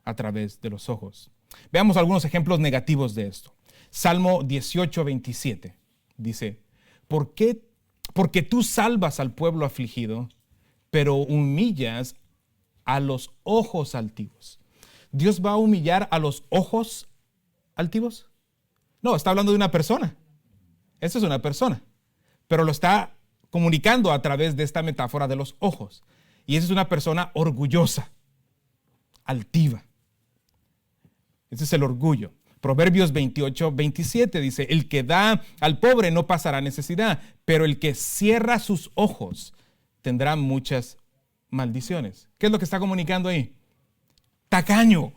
a través de los ojos. Veamos algunos ejemplos negativos de esto. Salmo 18:27 dice, porque tú salvas al pueblo afligido, pero humillas a los ojos altivos. ¿Dios va a humillar a los ojos altivos? No, está hablando de una persona. Esa es una persona. Pero lo está comunicando a través de esta metáfora de los ojos. Y esa es una persona orgullosa, altiva. Ese es el orgullo. Proverbios 28:27 dice, el que da al pobre no pasará necesidad, pero el que cierra sus ojos tendrá muchas maldiciones. ¿Qué es lo que está comunicando ahí? Tacaño.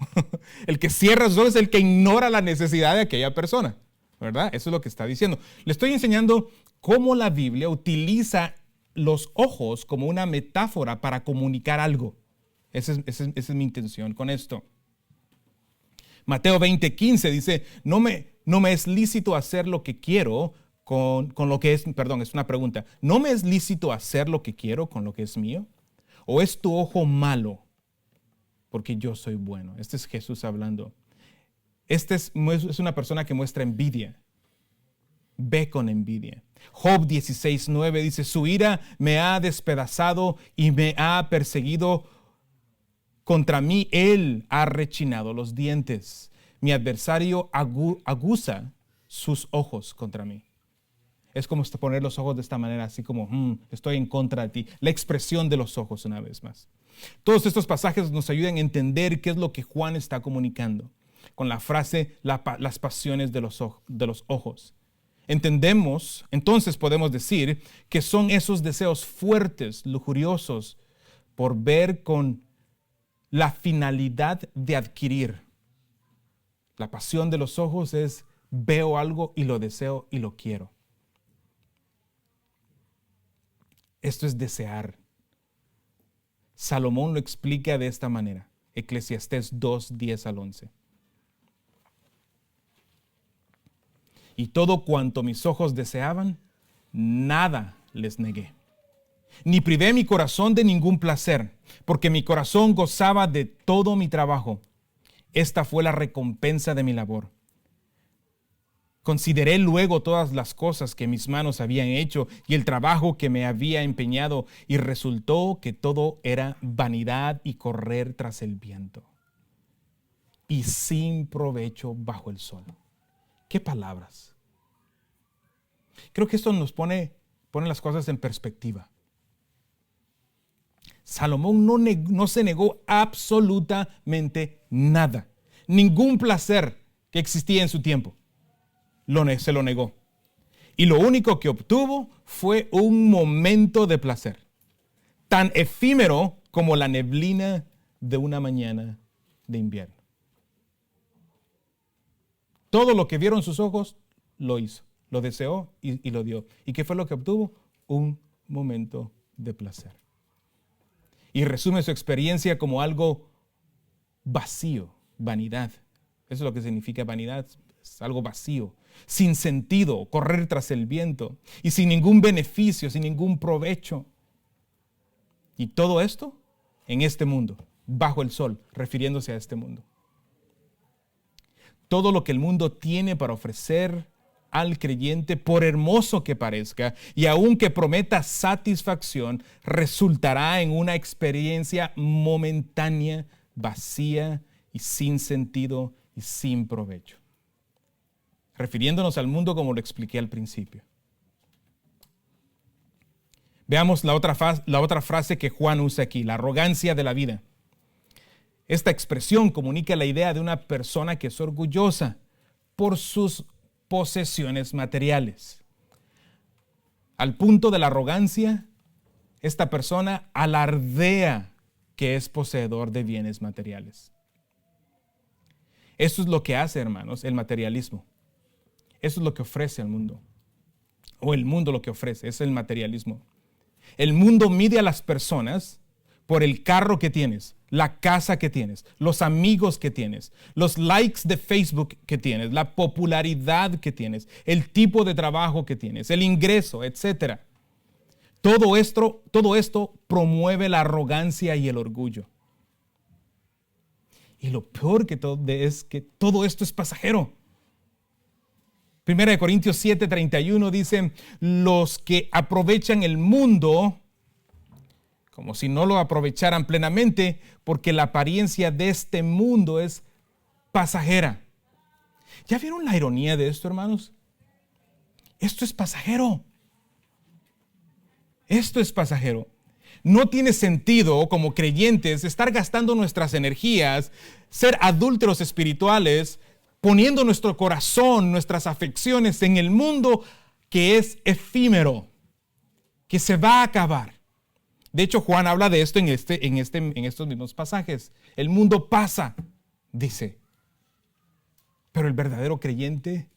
El que cierra sus ojos es el que ignora la necesidad de aquella persona, ¿verdad? Eso es lo que está diciendo. Le estoy enseñando cómo la Biblia utiliza los ojos como una metáfora para comunicar algo. Esa es mi intención con esto. Mateo 20:15 dice, no me es lícito hacer lo que quiero con lo que es, es una pregunta. ¿No me es lícito hacer lo que quiero con lo que es mío? ¿O es tu ojo malo porque yo soy bueno? Este es Jesús hablando. Este es una persona que muestra envidia. Ve con envidia. Job 16:9 dice, su ira me ha despedazado y me ha perseguido. Contra mí él ha rechinado los dientes. Mi adversario aguza sus ojos contra mí. Es como poner los ojos de esta manera, así como, estoy en contra de ti. La expresión de los ojos una vez más. Todos estos pasajes nos ayudan a entender qué es lo que Juan está comunicando con la frase, las pasiones de los ojos. Entendemos, entonces podemos decir que son esos deseos fuertes, lujuriosos, por ver con la finalidad de adquirir. La pasión de los ojos es veo algo y lo deseo y lo quiero. Esto es desear. Salomón lo explica de esta manera. Eclesiastés 2:10-11. Y todo cuanto mis ojos deseaban, nada les negué. Ni privé mi corazón de ningún placer, porque mi corazón gozaba de todo mi trabajo. Esta fue la recompensa de mi labor. Consideré luego todas las cosas que mis manos habían hecho y el trabajo que me había empeñado, y resultó que todo era vanidad y correr tras el viento, y sin provecho bajo el sol. ¿Qué palabras? Creo que esto nos pone las cosas en perspectiva. Salomón no se negó absolutamente nada. Ningún placer que existía en su tiempo se lo negó. Y lo único que obtuvo fue un momento de placer, tan efímero como la neblina de una mañana de invierno. Todo lo que vieron sus ojos, lo hizo, lo deseó y lo dio. ¿Y qué fue lo que obtuvo? Un momento de placer. Y resume su experiencia como algo vacío, vanidad. Eso es lo que significa vanidad, es algo vacío, sin sentido, correr tras el viento y sin ningún beneficio, sin ningún provecho. Y todo esto en este mundo, bajo el sol, refiriéndose a este mundo. Todo lo que el mundo tiene para ofrecer al creyente, por hermoso que parezca, y aunque prometa satisfacción, resultará en una experiencia momentánea, vacía y sin sentido y sin provecho. Refiriéndonos al mundo como lo expliqué al principio. Veamos la otra frase que Juan usa aquí, la arrogancia de la vida. Esta expresión comunica la idea de una persona que es orgullosa por sus posesiones materiales. Al punto de la arrogancia, esta persona alardea que es poseedor de bienes materiales. Eso es lo que hace, hermanos, el materialismo. Eso es lo que ofrece al mundo. O el mundo lo que ofrece, es el materialismo. El mundo mide a las personas por el carro que tienes, la casa que tienes, los amigos que tienes, los likes de Facebook que tienes, la popularidad que tienes, el tipo de trabajo que tienes, el ingreso, etc. Todo esto promueve la arrogancia y el orgullo. Y lo peor que todo es que todo esto es pasajero. 1 Corintios 7:31 dice, los que aprovechan el mundo como si no lo aprovecharan plenamente, porque la apariencia de este mundo es pasajera. ¿Ya vieron la ironía de esto, hermanos? Esto es pasajero. Esto es pasajero. No tiene sentido como creyentes estar gastando nuestras energías, ser adúlteros espirituales, poniendo nuestro corazón, nuestras afecciones en el mundo que es efímero, que se va a acabar. De hecho, Juan habla de esto en estos mismos pasajes. El mundo pasa, dice, pero el verdadero creyente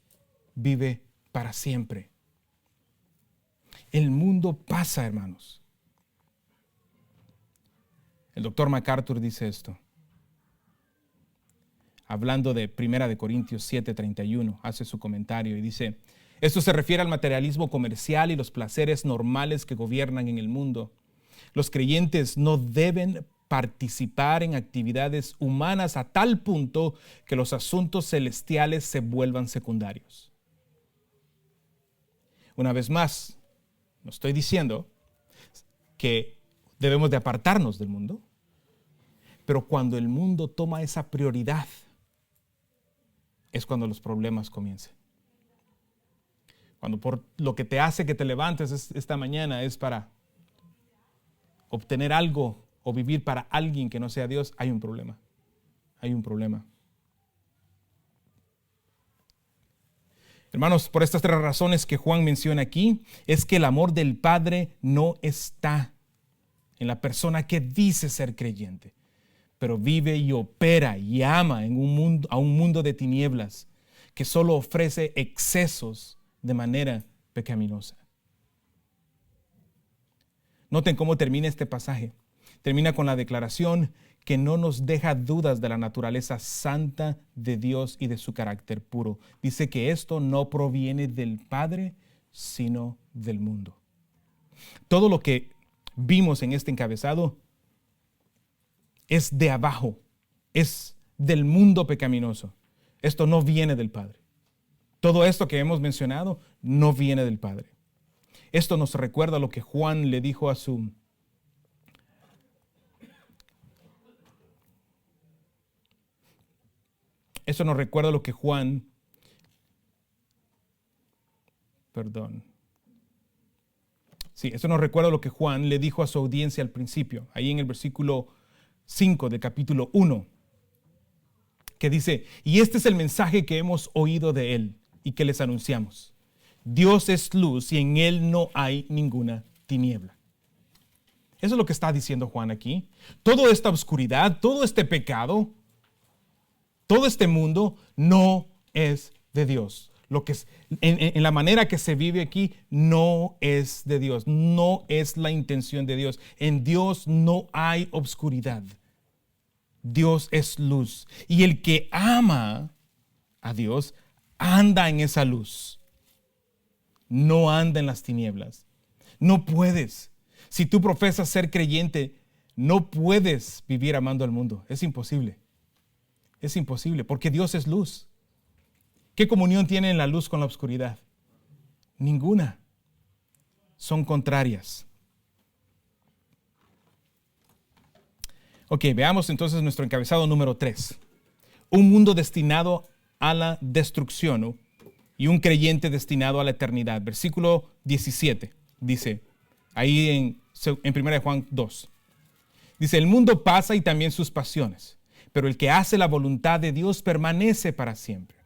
vive para siempre. El mundo pasa, hermanos. El doctor MacArthur dice esto, hablando de 1 Corintios 7:31, hace su comentario y dice, esto se refiere al materialismo comercial y los placeres normales que gobiernan en el mundo. Los creyentes no deben participar en actividades humanas a tal punto que los asuntos celestiales se vuelvan secundarios. Una vez más, no estoy diciendo que debemos de apartarnos del mundo, pero cuando el mundo toma esa prioridad, es cuando los problemas comienzan. Cuando por lo que te hace que te levantes esta mañana es para obtener algo o vivir para alguien que no sea Dios, hay un problema. Hay un problema. Hermanos, por estas 3 razones que Juan menciona aquí, es que el amor del Padre no está en la persona que dice ser creyente, pero vive y opera y ama a un mundo de tinieblas que solo ofrece excesos de manera pecaminosa. Noten cómo termina este pasaje. Termina con la declaración que no nos deja dudas de la naturaleza santa de Dios y de su carácter puro. Dice que esto no proviene del Padre, sino del mundo. Todo lo que vimos en este encabezado es de abajo, es del mundo pecaminoso. Esto no viene del Padre. Todo esto que hemos mencionado no viene del Padre. Esto nos recuerda lo que Juan le dijo a su Eso nos recuerda lo que Juan, eso nos recuerda lo que Juan le dijo a su audiencia al principio, ahí en el versículo 5 del capítulo 1, que dice, y este es el mensaje que hemos oído de él y que les anunciamos, Dios es luz y en Él no hay ninguna tiniebla. Eso es lo que está diciendo Juan aquí. Toda esta oscuridad, todo este pecado, todo este mundo no es de Dios. Lo que es, en la manera que se vive aquí no es de Dios, no es la intención de Dios. En Dios no hay oscuridad. Dios es luz. Y el que ama a Dios anda en esa luz. No anda en las tinieblas. No puedes. Si tú profesas ser creyente, no puedes vivir amando al mundo. Es imposible. Es imposible porque Dios es luz. ¿Qué comunión tiene la luz con la oscuridad? Ninguna. Son contrarias. Ok, veamos entonces nuestro encabezado número 3. Un mundo destinado a la destrucción y un creyente destinado a la eternidad. Versículo 17 dice, ahí en 1 Juan 2. Dice, el mundo pasa y también sus pasiones, pero el que hace la voluntad de Dios permanece para siempre.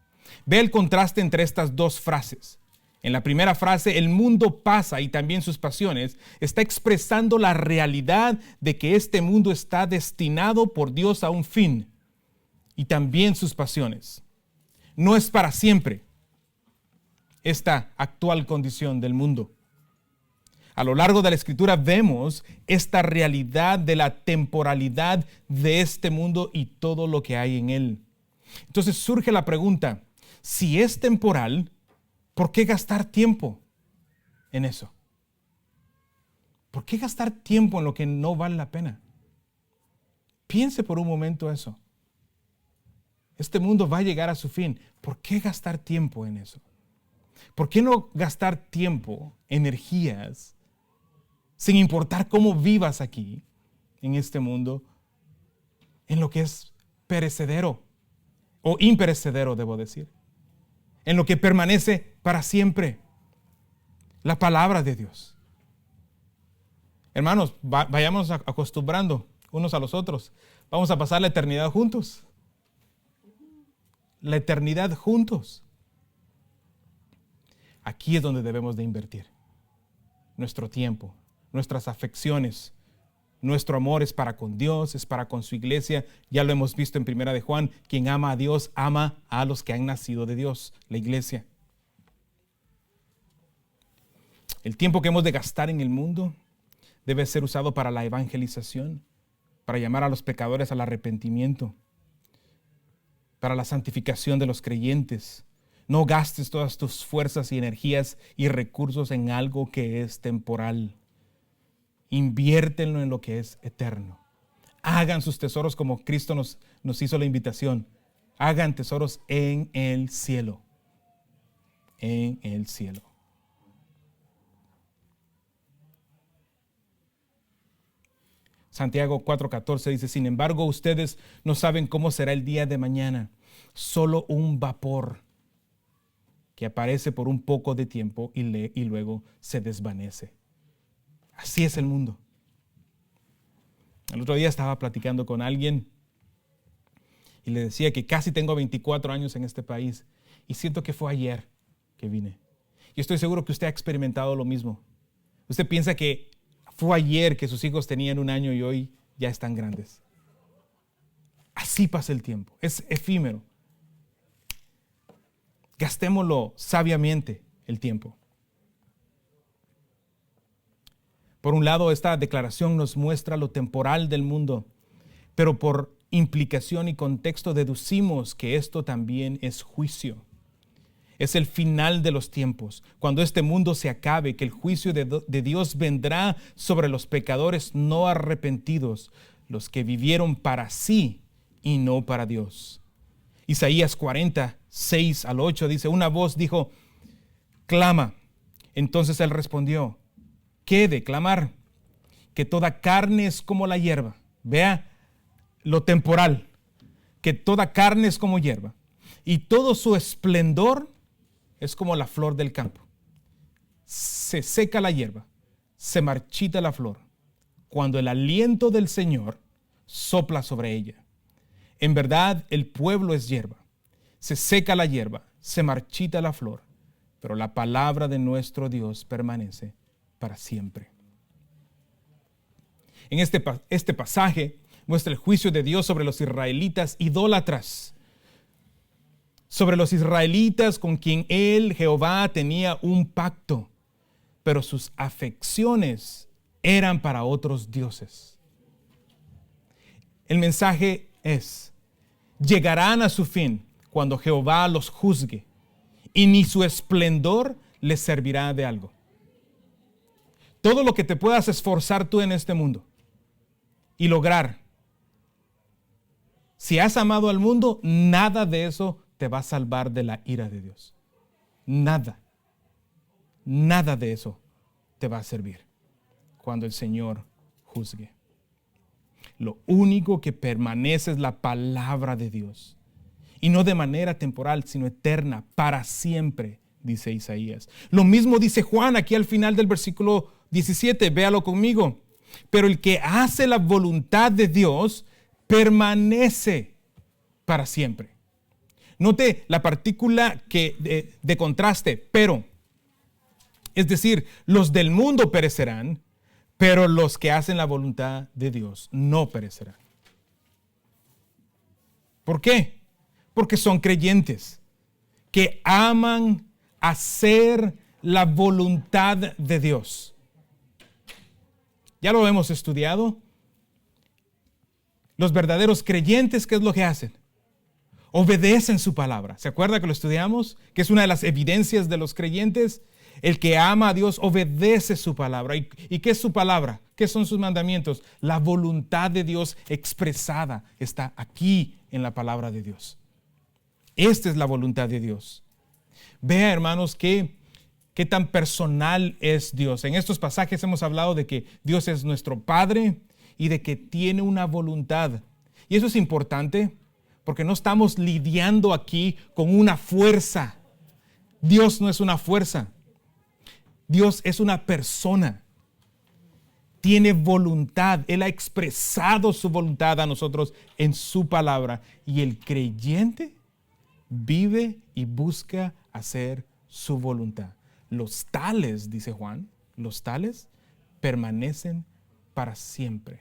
Ve el contraste entre estas dos frases. En la primera frase, el mundo pasa y también sus pasiones, está expresando la realidad de que este mundo está destinado por Dios a un fin y también sus pasiones. No es para siempre esta actual condición del mundo. A lo largo de la Escritura vemos esta realidad de la temporalidad de este mundo y todo lo que hay en él. Entonces surge la pregunta, si es temporal, ¿por qué gastar tiempo en eso? ¿Por qué gastar tiempo en lo que no vale la pena? Piense por un momento eso. Este mundo va a llegar a su fin. ¿Por qué gastar tiempo en eso? ¿Por qué no gastar tiempo, energías, sin importar cómo vivas aquí, en este mundo, en lo que es perecedero o imperecedero, debo decir? En lo que permanece para siempre, la palabra de Dios. Hermanos, vayamos acostumbrando unos a los otros. Vamos a pasar la eternidad juntos. La eternidad juntos. Aquí es donde debemos de invertir nuestro tiempo, nuestras afecciones. Nuestro amor es para con Dios, es para con su iglesia. Ya lo hemos visto en 1 Juan. Quien ama a Dios, ama a los que han nacido de Dios, la iglesia. El tiempo que hemos de gastar en el mundo debe ser usado para la evangelización, para llamar a los pecadores al arrepentimiento, para la santificación de los creyentes. No gastes todas tus fuerzas y energías y recursos en algo que es temporal. Inviértenlo en lo que es eterno. Hagan sus tesoros como Cristo nos hizo la invitación. Hagan tesoros en el cielo. En el cielo. Santiago 4:14 dice, sin embargo, ustedes no saben cómo será el día de mañana. Solo un vapor que aparece por un poco de tiempo y luego se desvanece. Así es el mundo. El otro día estaba platicando con alguien y le decía que casi tengo 24 años en este país y siento que fue ayer que vine. Yo estoy seguro que usted ha experimentado lo mismo. Usted piensa que fue ayer que sus hijos tenían 1 año y hoy ya están grandes. Así pasa el tiempo. Es efímero. Gastémoslo sabiamente el tiempo. Por un lado, esta declaración nos muestra lo temporal del mundo, pero por implicación y contexto deducimos que esto también es juicio. Es el final de los tiempos, cuando este mundo se acabe, que el juicio de Dios vendrá sobre los pecadores no arrepentidos, los que vivieron para sí y no para Dios. Isaías 40, 6-8 dice, una voz dijo, clama. Entonces él respondió, ¿qué de clamar? Que toda carne es como la hierba. Vea lo temporal, que toda carne es como hierba y todo su esplendor es como la flor del campo. Se seca la hierba, se marchita la flor, cuando el aliento del Señor sopla sobre ella. En verdad, el pueblo es hierba. Se seca la hierba, se marchita la flor, pero la palabra de nuestro Dios permanece para siempre. En este pasaje muestra el juicio de Dios sobre los israelitas idólatras, sobre los israelitas con quien él, Jehová, tenía un pacto, pero sus afecciones eran para otros dioses. El mensaje es: llegarán a su fin cuando Jehová los juzgue, y ni su esplendor les servirá de algo. Todo lo que te puedas esforzar tú en este mundo y lograr, si has amado al mundo, nada de eso te va a salvar de la ira de Dios. Nada. Nada de eso te va a servir cuando el Señor juzgue. Lo único que permanece es la palabra de Dios. Y no de manera temporal, sino eterna, para siempre, dice Isaías. Lo mismo dice Juan aquí al final del versículo 17. Véalo conmigo. Pero el que hace la voluntad de Dios permanece para siempre. Note la partícula de contraste, pero. Es decir, los del mundo perecerán, pero los que hacen la voluntad de Dios no perecerán. ¿Por qué? Porque son creyentes que aman hacer la voluntad de Dios. Ya lo hemos estudiado. Los verdaderos creyentes, ¿qué es lo que hacen? Obedecen su palabra. ¿Se acuerda que lo estudiamos? Que es una de las evidencias de los creyentes. El que ama a Dios obedece su palabra. ¿Y qué es su palabra? ¿Qué son sus mandamientos? La voluntad de Dios expresada está aquí en la palabra de Dios. Esta es la voluntad de Dios. Vea, hermanos, qué tan personal es Dios. En estos pasajes hemos hablado de que Dios es nuestro Padre y de que tiene una voluntad. Y eso es importante porque no estamos lidiando aquí con una fuerza. Dios no es una fuerza. Dios es una persona. Tiene voluntad. Él ha expresado su voluntad a nosotros en su palabra. Y el creyente vive y busca hacer su voluntad. Los tales, dice Juan, los tales permanecen para siempre.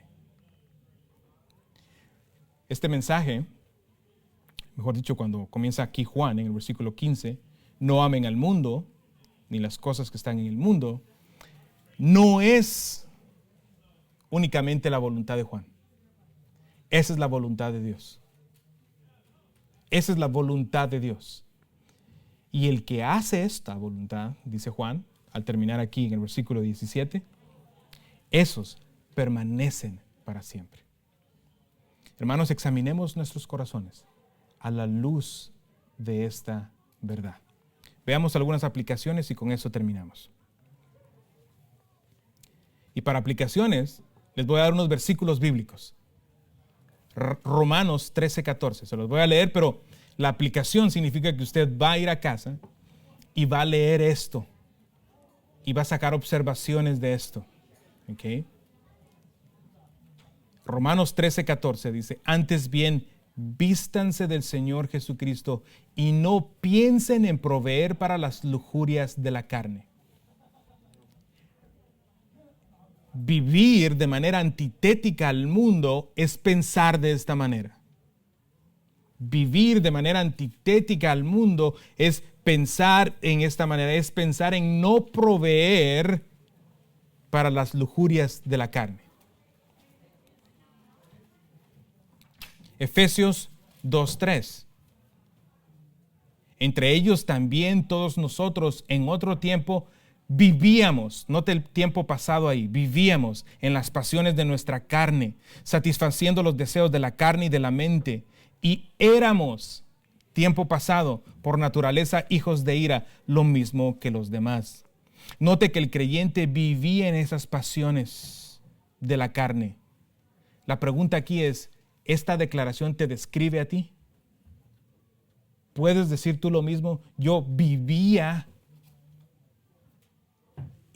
Este mensaje, mejor dicho, cuando comienza aquí Juan en el versículo 15, no amen al mundo, ni las cosas que están en el mundo, no es únicamente la voluntad de Juan. Esa es la voluntad de Dios. Esa es la voluntad de Dios. Y el que hace esta voluntad, dice Juan, al terminar aquí en el versículo 17, esos permanecen para siempre. Hermanos, examinemos nuestros corazones a la luz de esta verdad. Veamos algunas aplicaciones y con eso terminamos. Y para aplicaciones, les voy a dar unos versículos bíblicos. Romanos 13:14. Se los voy a leer, pero la aplicación significa que usted va a ir a casa y va a leer esto. Y va a sacar observaciones de esto. ¿Ok? Romanos 13:14 dice: antes bien, vístanse del Señor Jesucristo y no piensen en proveer para las lujurias de la carne. Vivir de manera antitética al mundo es pensar de esta manera. Vivir de manera antitética al mundo es pensar en esta manera, es pensar en no proveer para las lujurias de la carne. Efesios 2:3. Entre ellos también todos nosotros en otro tiempo vivíamos, note el tiempo pasado ahí, vivíamos en las pasiones de nuestra carne, satisfaciendo los deseos de la carne y de la mente, y éramos, tiempo pasado, por naturaleza hijos de ira, lo mismo que los demás. Note que el creyente vivía en esas pasiones de la carne. La pregunta aquí es: ¿esta declaración te describe a ti? ¿Puedes decir tú lo mismo? Yo vivía,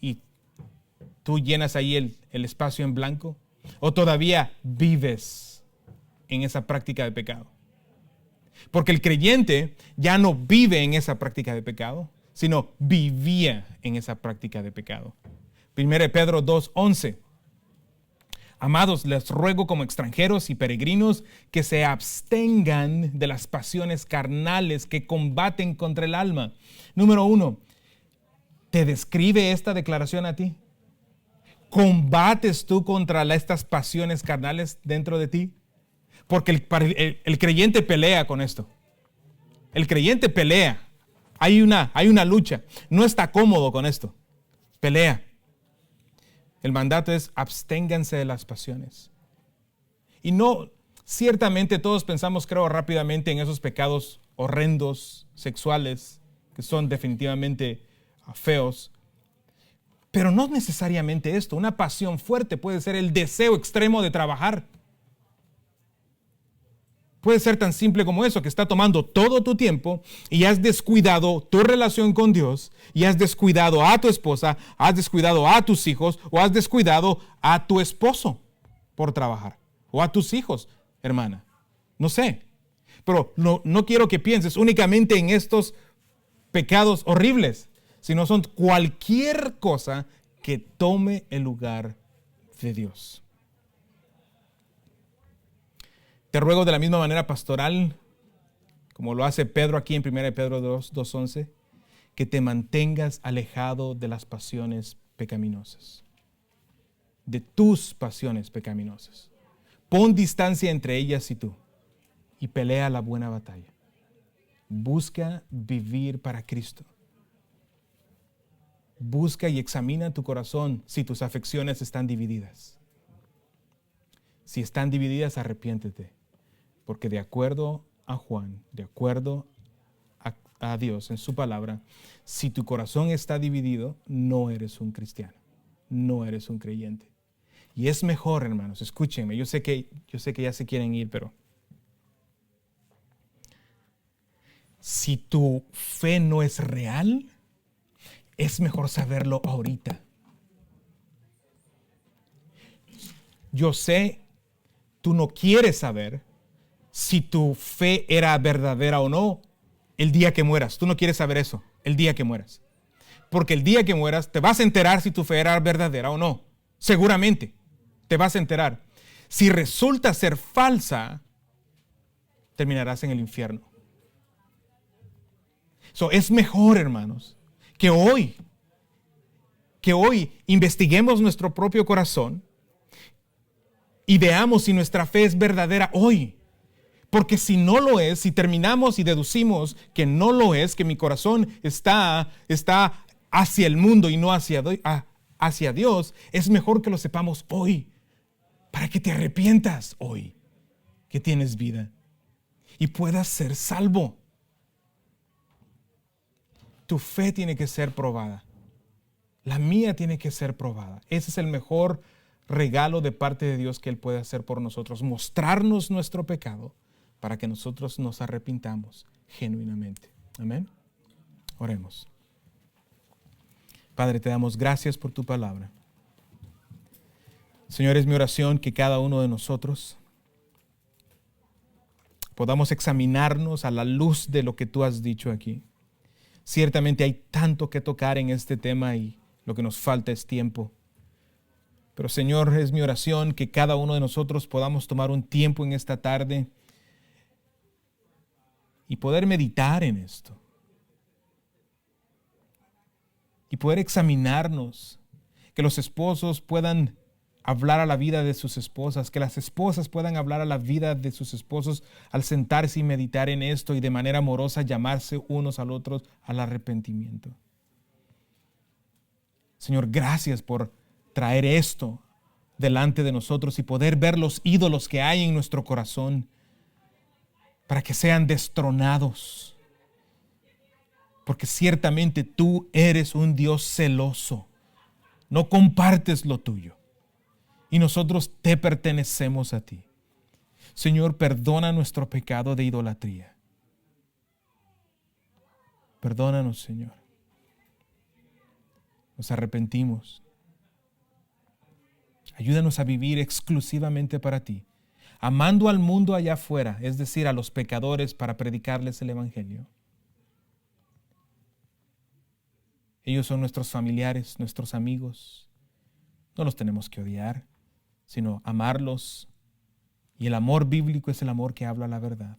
y tú llenas ahí el espacio en blanco. ¿O todavía vives en esa práctica de pecado? Porque el creyente ya no vive en esa práctica de pecado, sino vivía en esa práctica de pecado. 1 Pedro 2:11. Amados, les ruego como extranjeros y peregrinos que se abstengan de las pasiones carnales que combaten contra el alma. Número 1, ¿te describe esta declaración a ti? ¿Combates tú contra estas pasiones carnales dentro de ti? Porque el creyente pelea con esto. El creyente pelea. Hay una lucha. No está cómodo con esto. Pelea. El mandato es absténganse de las pasiones. Y no, ciertamente todos pensamos, creo, rápidamente en esos pecados horrendos, sexuales, que son definitivamente feos. Pero no necesariamente esto. Una pasión fuerte puede ser el deseo extremo de trabajar. Puede ser tan simple como eso, que está tomando todo tu tiempo y has descuidado tu relación con Dios y has descuidado a tu esposa, has descuidado a tus hijos o has descuidado a tu esposo por trabajar o a tus hijos, hermana. No sé, pero no quiero que pienses únicamente en estos pecados horribles, sino son cualquier cosa que tome el lugar de Dios. Te ruego de la misma manera pastoral, como lo hace Pedro aquí en 1 Pedro 2:11, que te mantengas alejado de las pasiones pecaminosas, de tus pasiones pecaminosas. Pon distancia entre ellas y tú y pelea la buena batalla. Busca vivir para Cristo. Busca y examina tu corazón si tus afecciones están divididas. Si están divididas, arrepiéntete. Porque de acuerdo a Juan, de acuerdo a Dios en su palabra, si tu corazón está dividido, no eres un cristiano, no eres un creyente. Y es mejor, hermanos, escúchenme, yo sé que ya se quieren ir, pero si tu fe no es real, es mejor saberlo ahorita. Yo sé, tú no quieres saber si tu fe era verdadera o no el día que mueras. Tú no quieres saber eso el día que mueras. Porque el día que mueras te vas a enterar si tu fe era verdadera o no. Seguramente te vas a enterar. Si resulta ser falsa, terminarás en el infierno. Es mejor, hermanos, que hoy investiguemos nuestro propio corazón y veamos si nuestra fe es verdadera hoy. Porque si no lo es, si terminamos y deducimos que no lo es, que mi corazón está hacia el mundo y no hacia Dios, es mejor que lo sepamos hoy, para que te arrepientas hoy, que tienes vida y puedas ser salvo. Tu fe tiene que ser probada. La mía tiene que ser probada. Ese es el mejor regalo de parte de Dios que Él puede hacer por nosotros, mostrarnos nuestro pecado, para que nosotros nos arrepintamos genuinamente. Amén. Oremos. Padre, te damos gracias por tu palabra. Señor, es mi oración que cada uno de nosotros podamos examinarnos a la luz de lo que tú has dicho aquí. Ciertamente hay tanto que tocar en este tema y lo que nos falta es tiempo. Pero Señor, es mi oración que cada uno de nosotros podamos tomar un tiempo en esta tarde y poder meditar en esto. Y poder examinarnos. Que los esposos puedan hablar a la vida de sus esposas. Que las esposas puedan hablar a la vida de sus esposos al sentarse y meditar en esto y de manera amorosa llamarse unos al otro al arrepentimiento. Señor, gracias por traer esto delante de nosotros y poder ver los ídolos que hay en nuestro corazón, para que sean destronados. Porque ciertamente tú eres un Dios celoso. No compartes lo tuyo. Y nosotros te pertenecemos a ti. Señor, perdona nuestro pecado de idolatría. Perdónanos, Señor. Nos arrepentimos. Ayúdanos a vivir exclusivamente para ti, amando al mundo allá afuera, es decir, a los pecadores, para predicarles el Evangelio. Ellos son nuestros familiares, nuestros amigos. No los tenemos que odiar, sino amarlos. Y el amor bíblico es el amor que habla la verdad.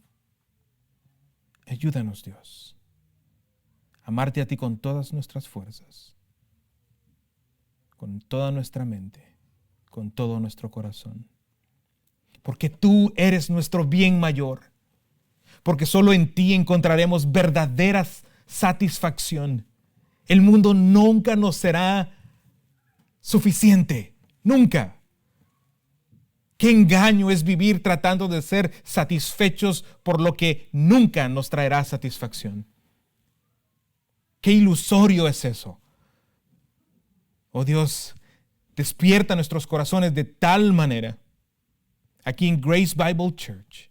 Ayúdanos, Dios, a amarte a ti con todas nuestras fuerzas, con toda nuestra mente, con todo nuestro corazón. Porque tú eres nuestro bien mayor. Porque solo en ti encontraremos verdadera satisfacción. El mundo nunca nos será suficiente. Nunca. Qué engaño es vivir tratando de ser satisfechos por lo que nunca nos traerá satisfacción. Qué ilusorio es eso. Oh Dios, despierta nuestros corazones de tal manera, aquí en Grace Bible Church,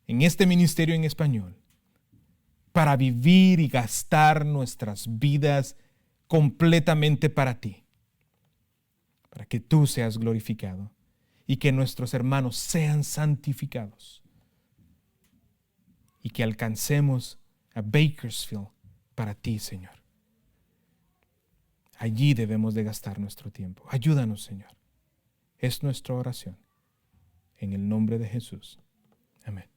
en este ministerio en español, para vivir y gastar nuestras vidas completamente para ti, para que tú seas glorificado y que nuestros hermanos sean santificados y que alcancemos a Bakersfield para ti, Señor. Allí debemos de gastar nuestro tiempo. Ayúdanos, Señor. Es nuestra oración. En el nombre de Jesús. Amén.